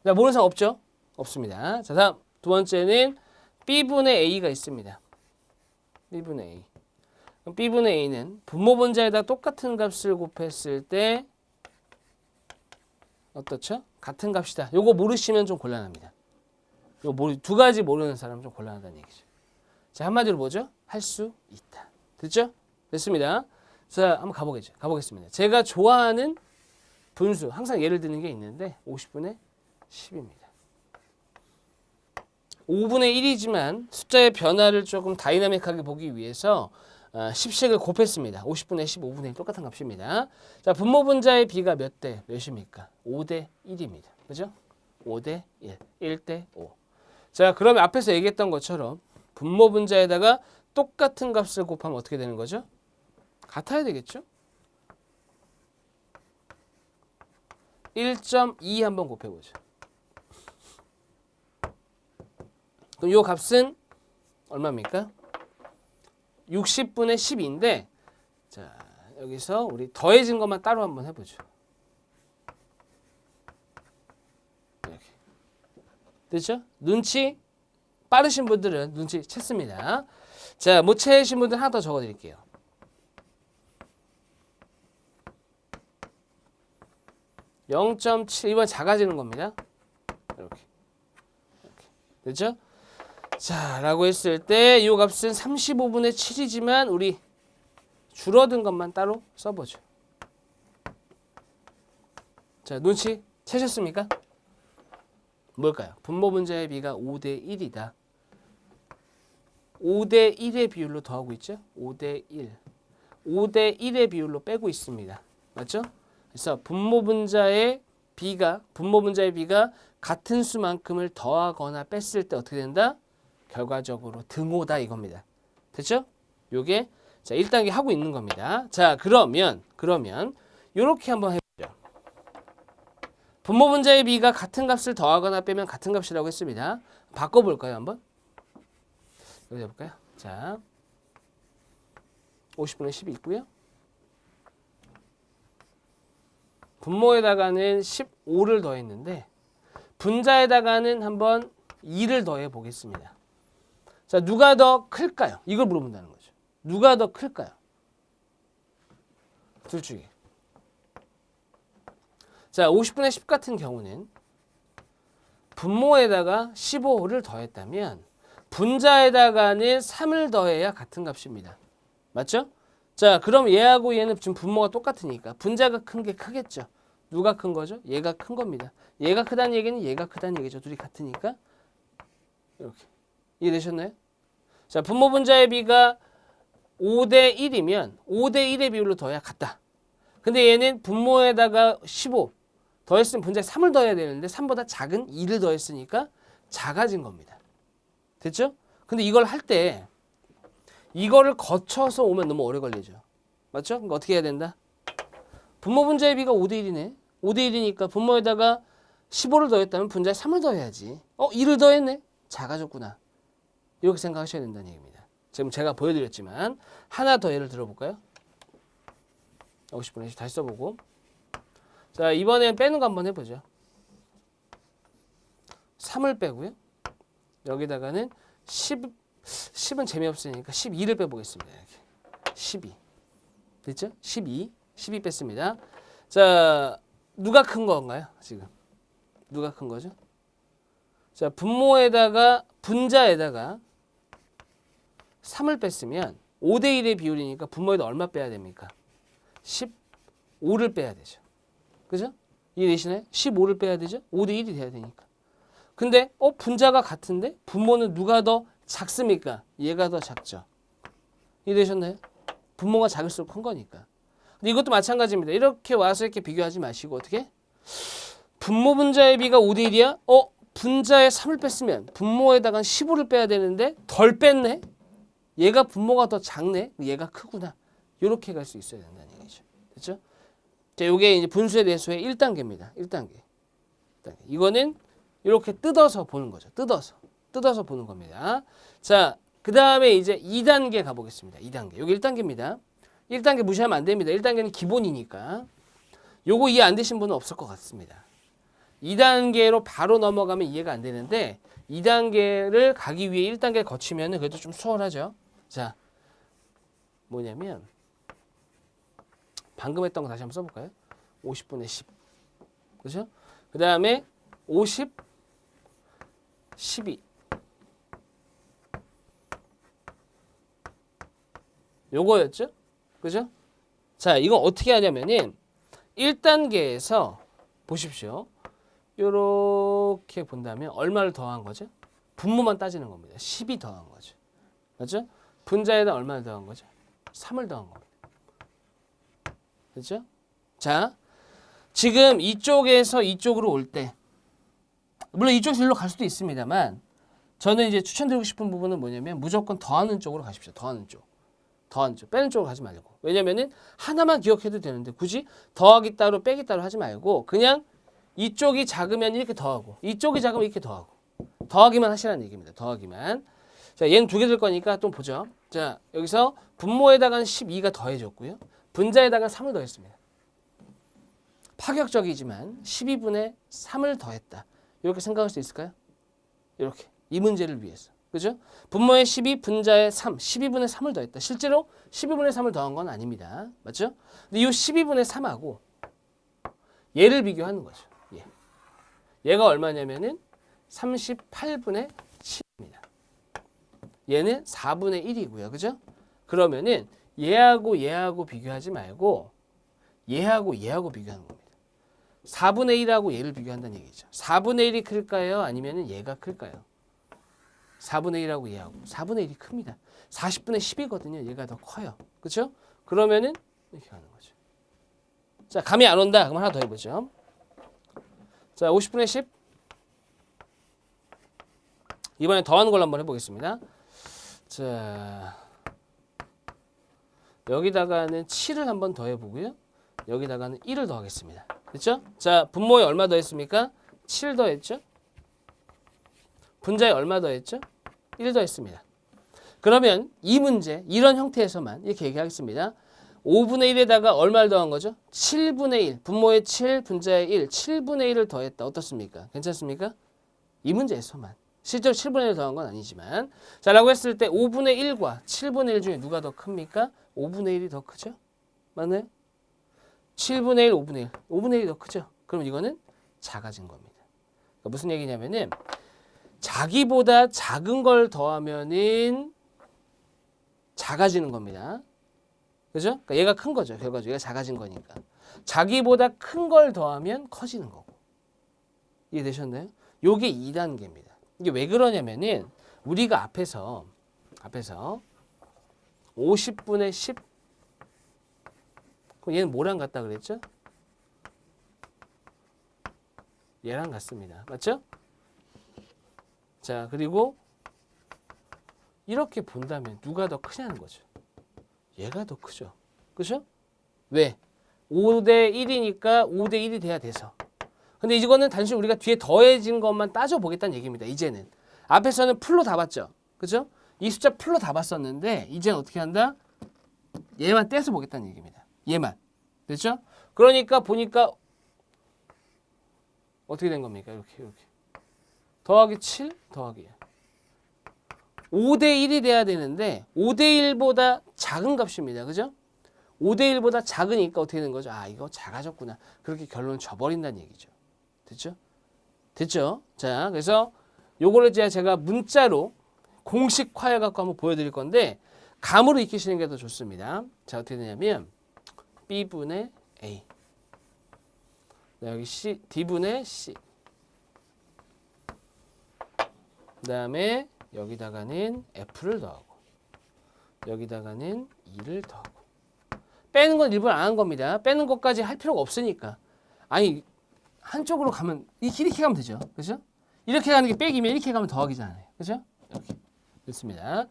Speaker 1: 자, 모르는 사람 없죠? 없습니다. 자, 다음 두 번째는 B분의 A가 있습니다. B분의 A. 그럼 B분의 A는 분모 분자에다 똑같은 값을 곱했을 때 어떻죠? 같은 값이다. 요거 모르시면 좀 곤란합니다. 두 가지 모르는 사람은 좀 곤란하다는 얘기죠. 자, 한마디로 뭐죠? 할 수 있다. 됐죠? 됐습니다. 자, 한번 가보겠습니다. 제가 좋아하는 분수, 항상 예를 드는 게 있는데 50분의 10입니다. 5분의 1이지만 숫자의 변화를 조금 다이나믹하게 보기 위해서 10씩을 곱했습니다. 50분의 10, 5분의 1 똑같은 값입니다. 자, 분모 분자의 비가 몇 대 몇입니까? 5대 1입니다. 그죠? 5대 1, 1대 5. 자, 그러면 앞에서 얘기했던 것처럼 분모 분자에다가 똑같은 값을 곱하면 어떻게 되는 거죠? 같아야 되겠죠? 1.2 한번 곱해보죠. 그럼 요 값은 얼마입니까? 60분의 12인데 자 여기서 우리 더해진 것만 따로 한번 해보죠. 이렇게. 됐죠? 눈치 빠르신 분들은 눈치 챘습니다. 자, 못 채신 분들 하나 더 적어드릴게요. 0.7 이번 작아지는 겁니다. 이렇게. 됐죠? 자, 라고 했을 때 이 값은 35분의 7이지만 우리 줄어든 것만 따로 써보죠. 자, 눈치 채셨습니까? 뭘까요? 분모 분자의 비가 5대 1이다. 5대 1의 비율로 더하고 있죠? 5대 1. 5대 1의 비율로 빼고 있습니다. 맞죠? 그래서 분모 분자의 비가 같은 수만큼을 더하거나 뺐을 때 어떻게 된다? 결과적으로 등호다 이겁니다. 됐죠? 요게 자 1단계 하고 있는 겁니다. 자 그러면 요렇게 한번 해보죠. 분모 분자의 비가 같은 값을 더하거나 빼면 같은 값이라고 했습니다. 바꿔볼까요 한번? 여기 해볼까요? 자 50분의 10이 있고요. 분모에다가는 15를 더했는데 분자에다가는 한번 2를 더해 보겠습니다. 자, 누가 더 클까요? 이걸 물어본다는 거죠. 누가 더 클까요? 둘 중에. 자, 50분의 10 같은 경우는 분모에다가 15를 더했다면 분자에다가는 3을 더해야 같은 값입니다. 맞죠? 자, 그럼 얘하고 얘는 지금 분모가 똑같으니까 분자가 큰 게 크겠죠. 누가 큰 거죠? 얘가 큰 겁니다. 얘가 크다는 얘기는 얘가 크다는 얘기죠. 둘이 같으니까. 이렇게. 이해되셨나요? 자, 분모 분자의 비가 5대 1이면 5대 1의 비율로 더해야 같다. 근데 얘는 분모에다가 15 더했으면 분자에 3을 더해야 되는데 3보다 작은 2를 더했으니까 작아진 겁니다. 됐죠? 근데 이걸 할 때 이거를 거쳐서 오면 너무 오래 걸리죠. 맞죠? 그러니까 어떻게 해야 된다? 분모 분자의 비가 5대 1이네. 5대 1이니까 분모에다가 15를 더했다면 분자에 3을 더해야지. 2를 더했네. 작아졌구나. 이렇게 생각하셔야 된다는 얘기입니다. 지금 제가 보여드렸지만 하나 더 예를 들어볼까요? 50분의 10 다시 써보고 자 이번엔 빼는 거 한번 해보죠. 3을 빼고요. 여기다가는 10은 재미없으니까 12를 빼보겠습니다. 이렇게. 12 됐죠? 12 뺐습니다. 자 누가 큰 건가요? 지금 누가 큰 거죠? 자 분모에다가 분자에다가 3을 뺐으면 5대 1의 비율이니까 분모에다 얼마 빼야 됩니까? 15를 빼야 되죠. 그죠? 이해되시나요? 15를 빼야 되죠? 5대 1이 돼야 되니까. 근데 분자가 같은데 분모는 누가 더 작습니까? 얘가 더 작죠. 이해되셨나요? 분모가 작을수록 큰 거니까. 근데 이것도 마찬가지입니다. 이렇게 와서 이렇게 비교하지 마시고 어떻게? 분모 분자의 비가 5대 1이야? 분자에 3을 뺐으면 분모에다가 15를 빼야 되는데 덜 뺐네? 얘가 분모가 더 작네? 얘가 크구나. 이렇게 갈 수 있어야 된다는 얘기죠. 됐죠? 자, 요게 이제 분수의 대수의 1단계입니다. 1단계. 이거는 이렇게 뜯어서 보는 거죠. 뜯어서 보는 겁니다. 자, 그 다음에 이제 2단계 가보겠습니다. 2단계. 요게 1단계입니다. 1단계 무시하면 안 됩니다. 1단계는 기본이니까. 요거 이해 안 되신 분은 없을 것 같습니다. 2단계로 바로 넘어가면 이해가 안 되는데 2단계를 가기 위해 1단계를 거치면 그래도 좀 수월하죠. 자, 뭐냐면 방금 했던 거 다시 한번 써볼까요? 50분의 10. 그죠? 그 다음에 50, 12. 요거였죠? 그죠? 자, 이건 어떻게 하냐면은 1단계에서 보십시오. 요렇게 본다면 얼마를 더한 거죠? 분모만 따지는 겁니다. 10이 더한 거죠. 맞죠? 분자에다 얼마를 더한 거죠? 3을 더한 겁니다. 그렇죠? 자, 지금 이쪽에서 이쪽으로 올 때 물론 이쪽에서 일로 갈 수도 있습니다만 저는 이제 추천드리고 싶은 부분은 뭐냐면 무조건 더하는 쪽으로 가십시오. 더하는 쪽. 더하는 쪽. 빼는 쪽으로 가지 말고. 왜냐면은 하나만 기억해도 되는데 굳이 더하기 따로 빼기 따로 하지 말고 그냥 이쪽이 작으면 이렇게 더하고 이쪽이 작으면 이렇게 더하고 더하기만 하시라는 얘기입니다. 더하기만. 자, 얘는 두 개 될 거니까 또 보죠. 자, 여기서 분모에다가는 12가 더해졌고요. 분자에다가 3을 더했습니다. 파격적이지만 12분의 3을 더했다. 이렇게 생각할 수 있을까요? 이렇게. 이 문제를 위해서. 그죠? 분모에 12, 분자에 3, 12분의 3을 더했다. 실제로 12분의 3을 더한 건 아닙니다. 맞죠? 근데 이 12분의 3하고 얘를 비교하는 거죠. 얘가 얼마냐면은 38분의 7입니다. 얘는 4분의 1이고요. 그죠? 그러면은 얘하고 비교하지 말고 얘하고 비교하는 겁니다. 4분의 1하고 얘를 비교한다는 얘기죠. 4분의 1이 클까요? 아니면 얘가 클까요? 4분의 1하고 얘하고 4분의 1이 큽니다. 40분의 10이거든요. 얘가 더 커요. 그렇죠? 그러면은 이렇게 가는 거죠. 자, 감이 안 온다. 그럼 하나 더 해보죠. 자, 50분의 10. 이번에 더하는 걸로 한번 해보겠습니다. 자, 여기다가는 7을 한번 더해보고요. 여기다가는 1을 더하겠습니다. 그렇죠? 자, 분모에 얼마 더했습니까? 7 더했죠? 분자에 얼마 더했죠? 1 더했습니다. 그러면 이 문제, 이런 형태에서만 이렇게 얘기하겠습니다. 5분의 1에다가 얼마를 더한 거죠? 7분의 1. 분모에 7, 분자에 1. 7분의 1을 더했다. 어떻습니까? 괜찮습니까? 이 문제에서만. 실제로 7분의 1을 더한 건 아니지만. 자, 라고 했을 때 5분의 1과 7분의 1 중에 누가 더 큽니까? 5분의 1이 더 크죠? 맞나요? 7분의 1, 5분의 1. 5분의 1이 더 크죠? 그럼 이거는 작아진 겁니다. 그러니까 무슨 얘기냐면은 자기보다 작은 걸 더하면은 작아지는 겁니다. 그죠? 그러니까 얘가 큰 거죠. 결과적으로 얘가 작아진 거니까. 자기보다 큰 걸 더하면 커지는 거고. 이해되셨나요? 요게 2단계입니다. 이게 왜 그러냐면은 우리가 앞에서 50분의 10 그럼 얘는 뭐랑 같다 그랬죠? 얘랑 같습니다. 맞죠? 자, 그리고 이렇게 본다면 누가 더 크냐는 거죠. 얘가 더 크죠. 그죠? 왜? 5대 1이니까 5대 1이 돼야 돼서. 근데 이거는 단순히 우리가 뒤에 더해진 것만 따져보겠다는 얘기입니다. 이제는. 앞에서는 풀로 다 봤죠. 그죠? 이 숫자 풀로 다 봤었는데 이제는 어떻게 한다? 얘만 떼서 보겠다는 얘기입니다. 얘만. 됐죠? 그러니까 보니까 어떻게 된 겁니까? 이렇게. 더하기 7 더하기 5대 1이 돼야 되는데 5대 1보다 작은 값입니다. 그죠? 5대 1보다 작으니까 어떻게 된 거죠? 아, 이거 작아졌구나. 그렇게 결론을 줘버린다는 얘기죠. 됐죠? 됐죠? 자, 그래서 요거를 제가 문자로 공식화해 갖고 한번 보여드릴 건데 감으로 익히시는 게 더 좋습니다. 자, 어떻게 되냐면 B분의 A 여기 C, D분의 C 그 다음에 여기다가는 F를 더하고 여기다가는 2를 더하고 빼는 건 일부러 안 한 겁니다. 빼는 것까지 할 필요가 없으니까. 아니 한쪽으로 가면 이렇게 가면 되죠. 그죠? 이렇게 가는 게 빼기면 이렇게 가면 더하기잖아요. 그죠? 이렇게 됐습니다.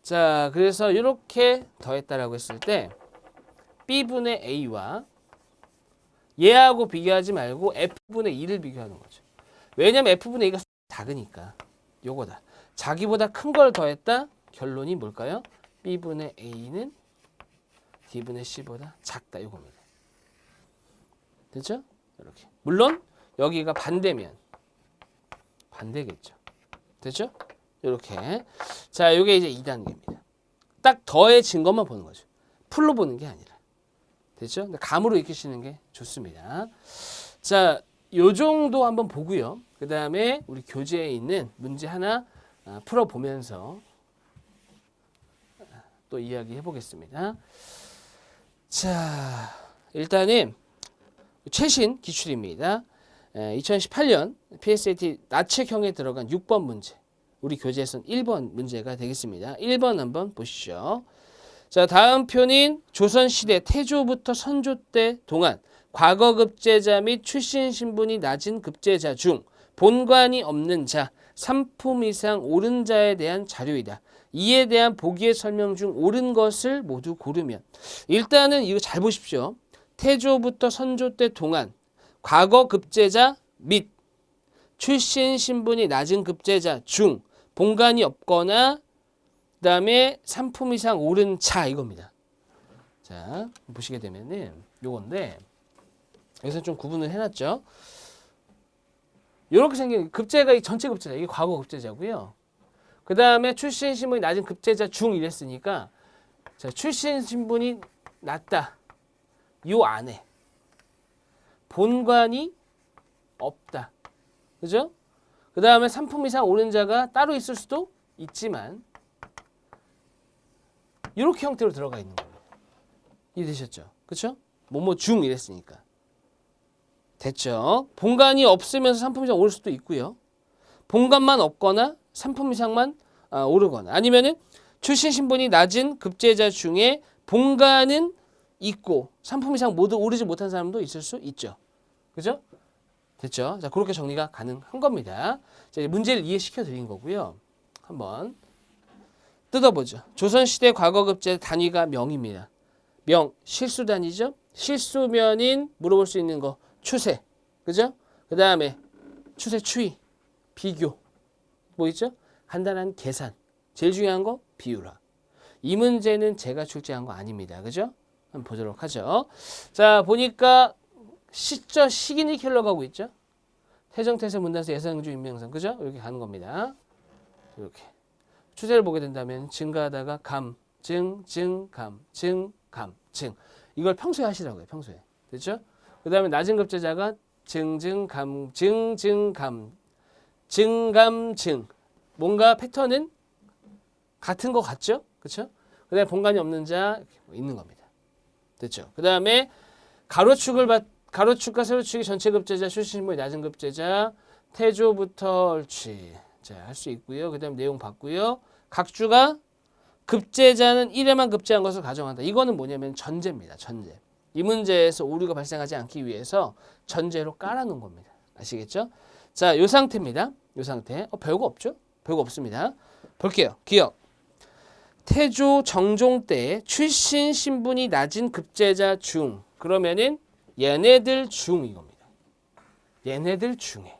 Speaker 1: 자, 그래서 이렇게 더했다라고 했을 때 B분의 A와 얘하고 비교하지 말고 F분의 2를 비교하는 거죠. 왜냐면 F분의 2가 작으니까. 요거다. 자기보다 큰 걸 더했다. 결론이 뭘까요? B분의 A는 D분의 C보다 작다. 요겁니다. 됐죠? 이렇게. 물론 여기가 반대면 반대겠죠. 됐죠? 이렇게. 자, 요게 이제 2단계입니다. 딱 더해진 것만 보는 거죠. 풀로 보는 게 아니라. 됐죠? 감으로 익히시는 게 좋습니다. 자, 요 정도 한번 보고요. 그 다음에 우리 교재에 있는 문제 하나 풀어보면서 또 이야기 해보겠습니다. 자, 일단은 최신 기출입니다. 2018년 PSAT 나책형에 들어간 6번 문제. 우리 교재에서는 1번 문제가 되겠습니다. 1번 한번 보시죠. 자, 다음 표는 조선시대 태조부터 선조 때 동안 과거 급제자 및 출신 신분이 낮은 급제자 중 본관이 없는 자, 3품 이상 옳은 자에 대한 자료이다. 이에 대한 보기의 설명 중 옳은 것을 모두 고르면 일단은 이거 잘 보십시오. 태조부터 선조 때 동안 과거 급제자 및 출신 신분이 낮은 급제자 중 본관이 없거나 그다음에 3품 이상 옳은 자 이겁니다. 자, 보시게 되면은 요건데 여기서 좀 구분을 해놨죠. 이렇게 생긴 급제가 전체 급제자 이게 과거 급제자고요. 그 다음에 출신 신분이 낮은 급제자 중 이랬으니까 자, 출신 신분이 낮다. 요 안에 본관이 없다. 그죠? 그 다음에 3품 이상 옳은 자가 따로 있을 수도 있지만 이렇게 형태로 들어가 있는 거예요. 이해되셨죠? 그렇죠? 뭐뭐 중 이랬으니까. 됐죠? 본관이 없으면서 3품 이상 오를 수도 있고요. 본관만 없거나 3품 이상만 오르거나 아니면은 출신 신분이 낮은 급제자 중에 본관은 있고 3품 이상 모두 오르지 못한 사람도 있을 수 있죠. 그죠? 됐죠? 자, 그렇게 정리가 가능한 겁니다. 자, 문제를 이해시켜 드린 거고요. 한번 뜯어보죠. 조선시대 과거급제 단위가 명입니다. 명, 실수 단위죠? 실수면인 물어볼 수 있는 거 추세, 그죠? 그 다음에 추세 추이, 비교, 뭐 있죠? 간단한 계산, 제일 중요한 거 비율화. 이 문제는 제가 출제한 거 아닙니다, 그죠? 한번 보도록 하죠. 자, 보니까 시죠? 시기니 킬러 가고 있죠? 태정, 태세, 문단세, 예상주, 인명상, 그죠? 이렇게 가는 겁니다. 이렇게 추세를 보게 된다면 증가하다가 감, 증, 감, 증. 이걸 평소에 하시라고요, 평소에. 됐죠? 그 다음에 낮은 급제자가 감, 증. 뭔가 패턴은 같은 것 같죠? 그쵸? 그 다음에 본관이 없는 자 있는 겁니다. 됐죠? 그 다음에 가로축과 세로축이 전체 급제자, 출신신분이 낮은 급제자, 태조부터 옳지. 자, 할 수 있고요. 그 다음에 내용 봤고요. 각주가 급제자는 1회만 급제한 것을 가정한다. 이거는 뭐냐면 전제입니다. 전제. 이 문제에서 오류가 발생하지 않기 위해서 전제로 깔아놓은 겁니다. 아시겠죠? 자, 요 상태입니다. 요 상태. 별거 없죠? 별거 없습니다. 볼게요. 기억. 태조 정종 때 출신 신분이 낮은 급제자 중. 그러면은 얘네들 중 이겁니다. 얘네들 중에.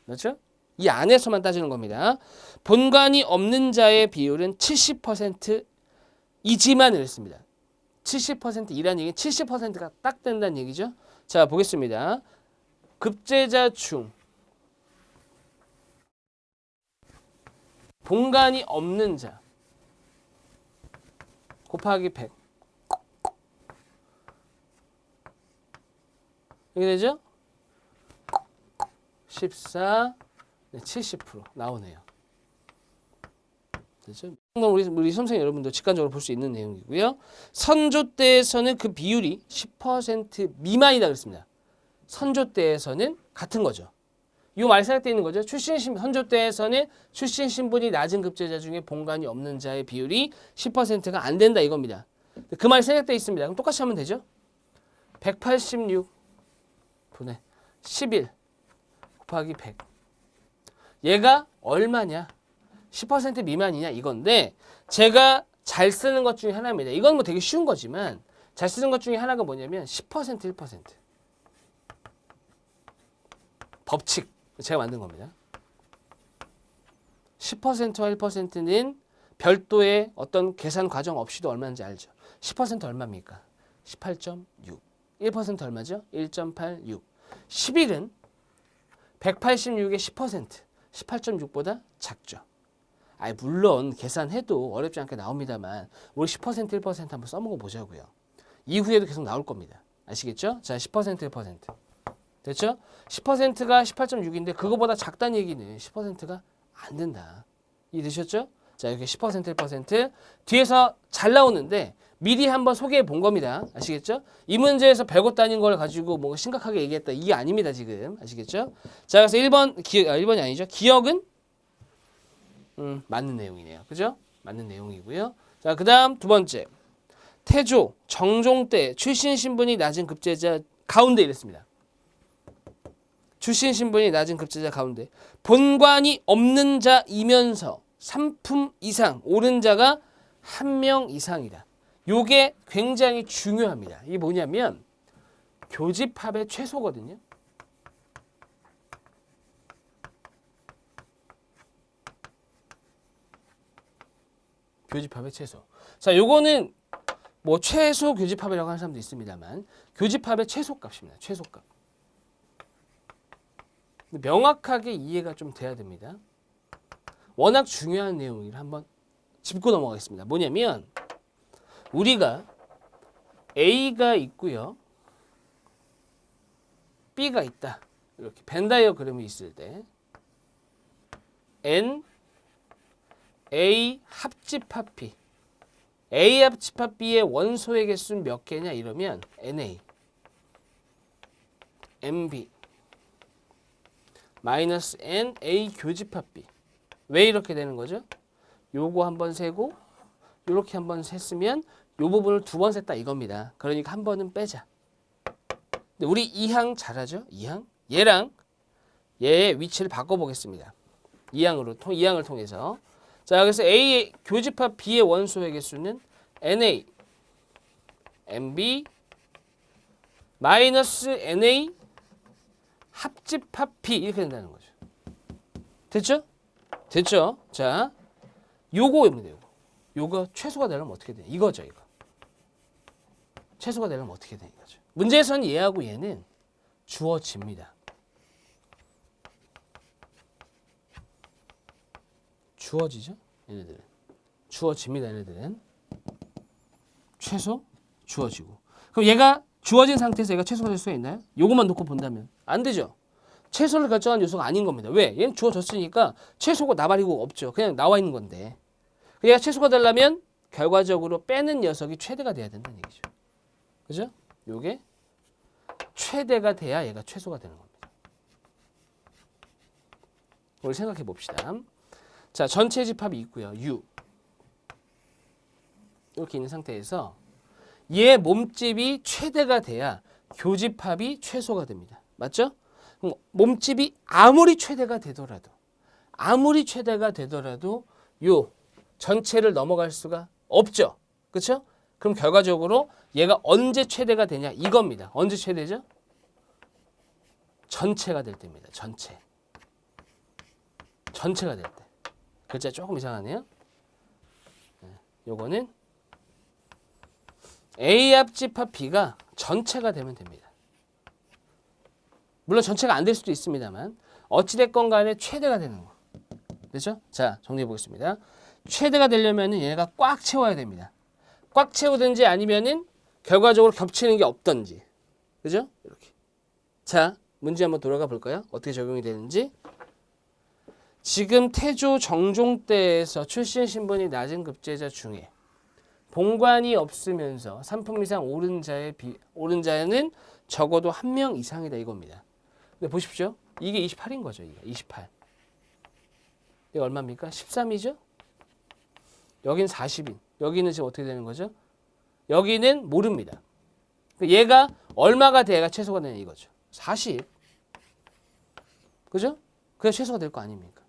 Speaker 1: 그렇죠? 이 안에서만 따지는 겁니다. 본관이 없는 자의 비율은 70%이지만 이랬습니다. 70%이라는 얘기는 70%가 딱 된다는 얘기죠. 자, 보겠습니다. 급제자 중 본관이 없는 자 곱하기 100 이게 되죠? 14 70% 나오네요. 그렇죠? 우리 선생님 여러분도 직관적으로 볼 수 있는 내용이고요. 선조 때에서는 그 비율이 10% 미만이다 그랬습니다. 선조 때에서는 같은 거죠. 이 말 생각되어 있는 거죠. 선조 때에서는 출신 신분이 낮은 급제자 중에 본관이 없는 자의 비율이 10%가 안 된다 이겁니다. 그 말 생각되어 있습니다. 그럼 똑같이 하면 되죠. 186 분의 11 곱하기 100. 얘가 얼마냐? 10% 미만이냐 이건데 제가 잘 쓰는 것 중에 하나입니다. 이건 뭐 되게 쉬운 거지만 잘 쓰는 것 중에 하나가 뭐냐면 10% 1% 법칙 제가 만든 겁니다. 10%와 1%는 별도의 어떤 계산 과정 없이도 얼마인지 알죠. 10% 얼마입니까? 18.6. 1% 얼마죠? 1.86. 11은 186의 10%, 18.6보다 작죠. 물론 계산해도 어렵지 않게 나옵니다만 우리 10% 1% 한번 써먹어 보자고요. 이후에도 계속 나올 겁니다. 아시겠죠? 자, 10% 1%. 됐죠? 10%가 18.6인데 그거보다 작다는 얘기는 10%가 안 된다. 이해되셨죠? 자, 이렇게 10% 1% 뒤에서 잘 나오는데 미리 한번 소개해 본 겁니다. 아시겠죠? 이 문제에서 100억 단위인 걸 가지고 뭐 심각하게 얘기했다. 이게 아닙니다, 지금. 아시겠죠? 자, 그래서 1번이 아니죠. 기억은 맞는 내용이네요. 그죠? 맞는 내용이고요. 자, 그다음 두 번째. 태조, 정종 때 출신 신분이 낮은 급제자 가운데 이랬습니다. 출신 신분이 낮은 급제자 가운데 본관이 없는 자이면서 3품 이상 오른 자가 1명 이상이다. 요게 굉장히 중요합니다. 이게 뭐냐면 교집합의 최소거든요. 교집합의 최소. 자, 요거는 뭐 최소 교집합이라고 하는 사람도 있습니다만 교집합의 최소값입니다. 최소값. 명확하게 이해가 좀 돼야 됩니다. 워낙 중요한 내용이라 한번 짚고 넘어가겠습니다. 뭐냐면 우리가 A가 있고요. B가 있다. 이렇게 벤 다이어그램이 있을 때 N, A 합집합 B A 합집합 B의 원소의 개수는 몇 개냐 이러면 NA MB 마이너스 NA 교집합 B. 왜 이렇게 되는 거죠? 요거 한번 세고 요렇게 한번 셌으면 요 부분을 두 번 셌다 이겁니다. 그러니까 한 번은 빼자. 근데 우리 이항 잘하죠? 이항? 얘랑 얘의 위치를 바꿔보겠습니다. 이항을 통해서. 자, 그래서 A의 교집합 B의 원소의 개수는 NA MB 마이너스 NA 합집합 B 이렇게 된다는 거죠. 됐죠? 됐죠? 자, 요거입니다. 요거 최소가 되려면 어떻게 돼? 이거죠, 이거. 최소가 되려면 어떻게 되는 거죠? 문제에서는 얘하고 얘는 주어집니다. 주어지죠? 얘네들은. 주어집니다, 얘네들은. 최소 주어지고. 그럼 얘가 주어진 상태에서 얘가 최소가 될 수가 있나요? 요것만 놓고 본다면 안 되죠. 최소를 결정한 요소가 아닌 겁니다. 왜? 얘는 주어졌으니까 최소가 나발이고 없죠. 그냥 나와 있는 건데. 얘가 최소가 되려면 결과적으로 빼는 녀석이 최대가 돼야 된다는 얘기죠. 그죠? 요게 최대가 돼야 얘가 최소가 되는 겁니다. 우리 생각해 봅시다. 자, 전체 집합이 있고요. U. 이렇게 있는 상태에서 얘 몸집이 최대가 돼야 교집합이 최소가 됩니다. 맞죠? 몸집이 아무리 최대가 되더라도 요 전체를 넘어갈 수가 없죠. 그렇죠? 그럼 결과적으로 얘가 언제 최대가 되냐 이겁니다. 언제 최대죠? 전체가 될 때입니다. 전체가 될 때. 글자 조금 이상하네요. 요거는 A 합집합 B가 전체가 되면 됩니다. 물론 전체가 안 될 수도 있습니다만 어찌됐건 간에 최대가 되는 거. 됐죠? 자, 정리해 보겠습니다. 최대가 되려면 얘가 꽉 채워야 됩니다. 꽉 채우든지 아니면은 결과적으로 겹치는 게 없던지. 그죠? 이렇게. 자, 문제 한번 돌아가 볼까요? 어떻게 적용이 되는지. 지금 태조 정종 때에서 출신 신분이 낮은 급제자 중에 본관이 없으면서 3품 이상 오른 자는 적어도 1명 이상이다 이겁니다. 근데 보십시오. 이게 28인 거죠. 이게 28. 이게 얼마입니까? 13이죠? 여긴 40인. 여기는 지금 어떻게 되는 거죠? 여기는 모릅니다. 얘가 얼마가 돼야 최소가 되냐 이거죠. 40. 그죠? 그게 최소가 될 거 아닙니까?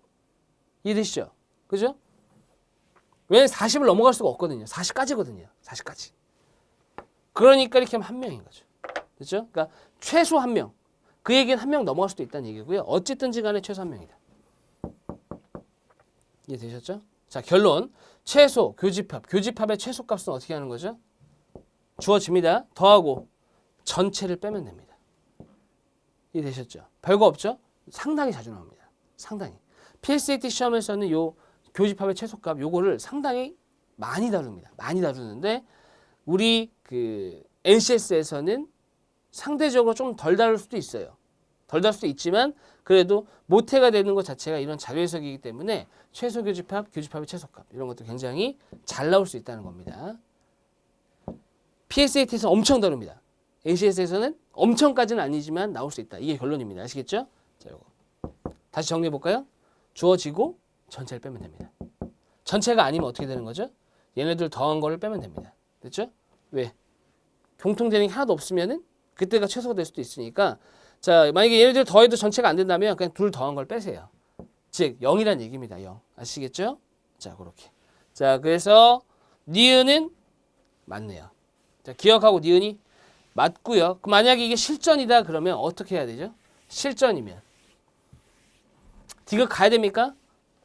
Speaker 1: 이해되시죠? 그죠? 왜냐면 40을 넘어갈 수가 없거든요. 40까지거든요. 40까지. 그러니까 이렇게 하면 1명인 거죠. 그렇죠? 그러니까 최소 1명. 그 얘기는 1명 넘어갈 수도 있다는 얘기고요. 어쨌든지 간에 최소 1명이다. 이해되셨죠? 자, 결론. 최소, 교집합의 최소값은 어떻게 하는 거죠? 주어집니다. 더하고 전체를 빼면 됩니다. 이해되셨죠? 별거 없죠? 상당히 자주 나옵니다. 상당히. PSAT 시험에서는 요 교집합의 최소값 요거를 상당히 많이 다룹니다. 많이 다루는데 우리 그 NCS에서는 상대적으로 좀 덜 다룰 수도 있어요. 덜 다룰 수도 있지만 그래도 모태가 되는 것 자체가 이런 자료 해석이기 때문에 최소 교집합, 교집합의 최소값 이런 것도 굉장히 잘 나올 수 있다는 겁니다. PSAT에서는 엄청 다룹니다. NCS에서는 엄청까지는 아니지만 나올 수 있다. 이게 결론입니다. 아시겠죠? 자, 요거. 다시 정리해 볼까요? 주어지고 전체를 빼면 됩니다. 전체가 아니면 어떻게 되는 거죠? 얘네들 더한 거를 빼면 됩니다. 됐죠? 왜? 공통되는 게 하나도 없으면은 그때가 최소가 될 수도 있으니까 자, 만약에 얘네들 더해도 전체가 안 된다면 그냥 둘 더한 걸 빼세요. 즉 0이란 얘기입니다. 0. 아시겠죠? 자, 그렇게. 자, 그래서 니은은 맞네요. 자, 기억하고 니은이 맞고요. 그럼 만약에 이게 실전이다 그러면 어떻게 해야 되죠? 실전이면 디귿 가야 됩니까?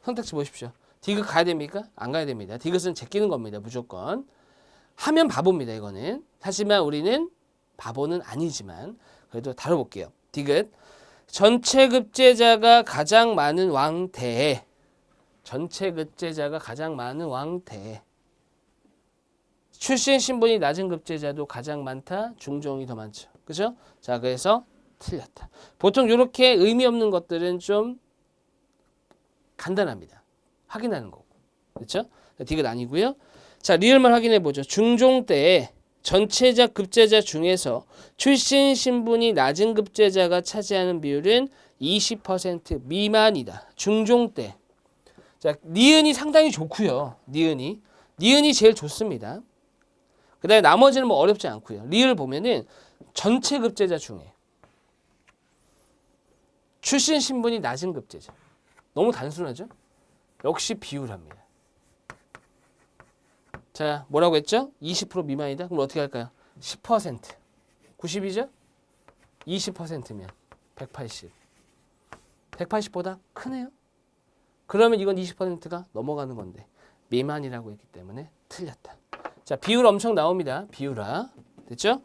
Speaker 1: 선택지 보십시오. 디귿 가야 됩니까? 안 가야 됩니다. 디귿은 제끼는 겁니다. 무조건. 하면 바보입니다. 이거는. 하지만 우리는 바보는 아니지만 그래도 다뤄볼게요. 디귿. 전체 급제자가 가장 많은 왕대에 전체 급제자가 가장 많은 왕대에 출신 신분이 낮은 급제자도 가장 많다. 중종이 더 많죠. 그죠? 자, 그래서 틀렸다. 보통 이렇게 의미 없는 것들은 좀 간단합니다. 확인하는 거고. 그렇죠? 디귿 아니고요. 자, 리을만 확인해 보죠. 중종 때에 전체자 급제자 중에서 출신 신분이 낮은 급제자가 차지하는 비율은 20% 미만이다. 중종 때. 자, 니은이 상당히 좋고요. 니은이 제일 좋습니다. 그다음에 나머지는 뭐 어렵지 않고요. 리을 보면은 전체 급제자 중에 출신 신분이 낮은 급제자. 너무 단순하죠? 역시 비율합니다. 자, 뭐라고 했죠? 20% 미만이다? 그럼 어떻게 할까요? 10%. 90이죠? 20%면 180. 180보다 크네요? 그러면 이건 20%가 넘어가는 건데 미만이라고 했기 때문에 틀렸다. 자, 비율 엄청 나옵니다. 비율아. 됐죠?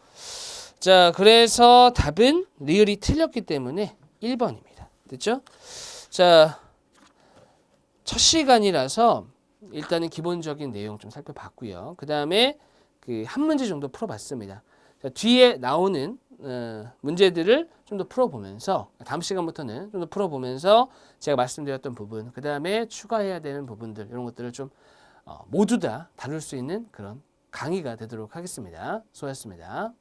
Speaker 1: 자, 그래서 답은 리을이 틀렸기 때문에 1번입니다. 됐죠? 자, 첫 시간이라서 일단은 기본적인 내용 좀 살펴봤고요. 그 다음에 그 한 문제 정도 풀어봤습니다. 자, 뒤에 나오는 문제들을 좀 더 풀어보면서 다음 시간부터는 좀 더 풀어보면서 제가 말씀드렸던 부분, 그 다음에 추가해야 되는 부분들 이런 것들을 좀 모두 다 다룰 수 있는 그런 강의가 되도록 하겠습니다. 수고하셨습니다.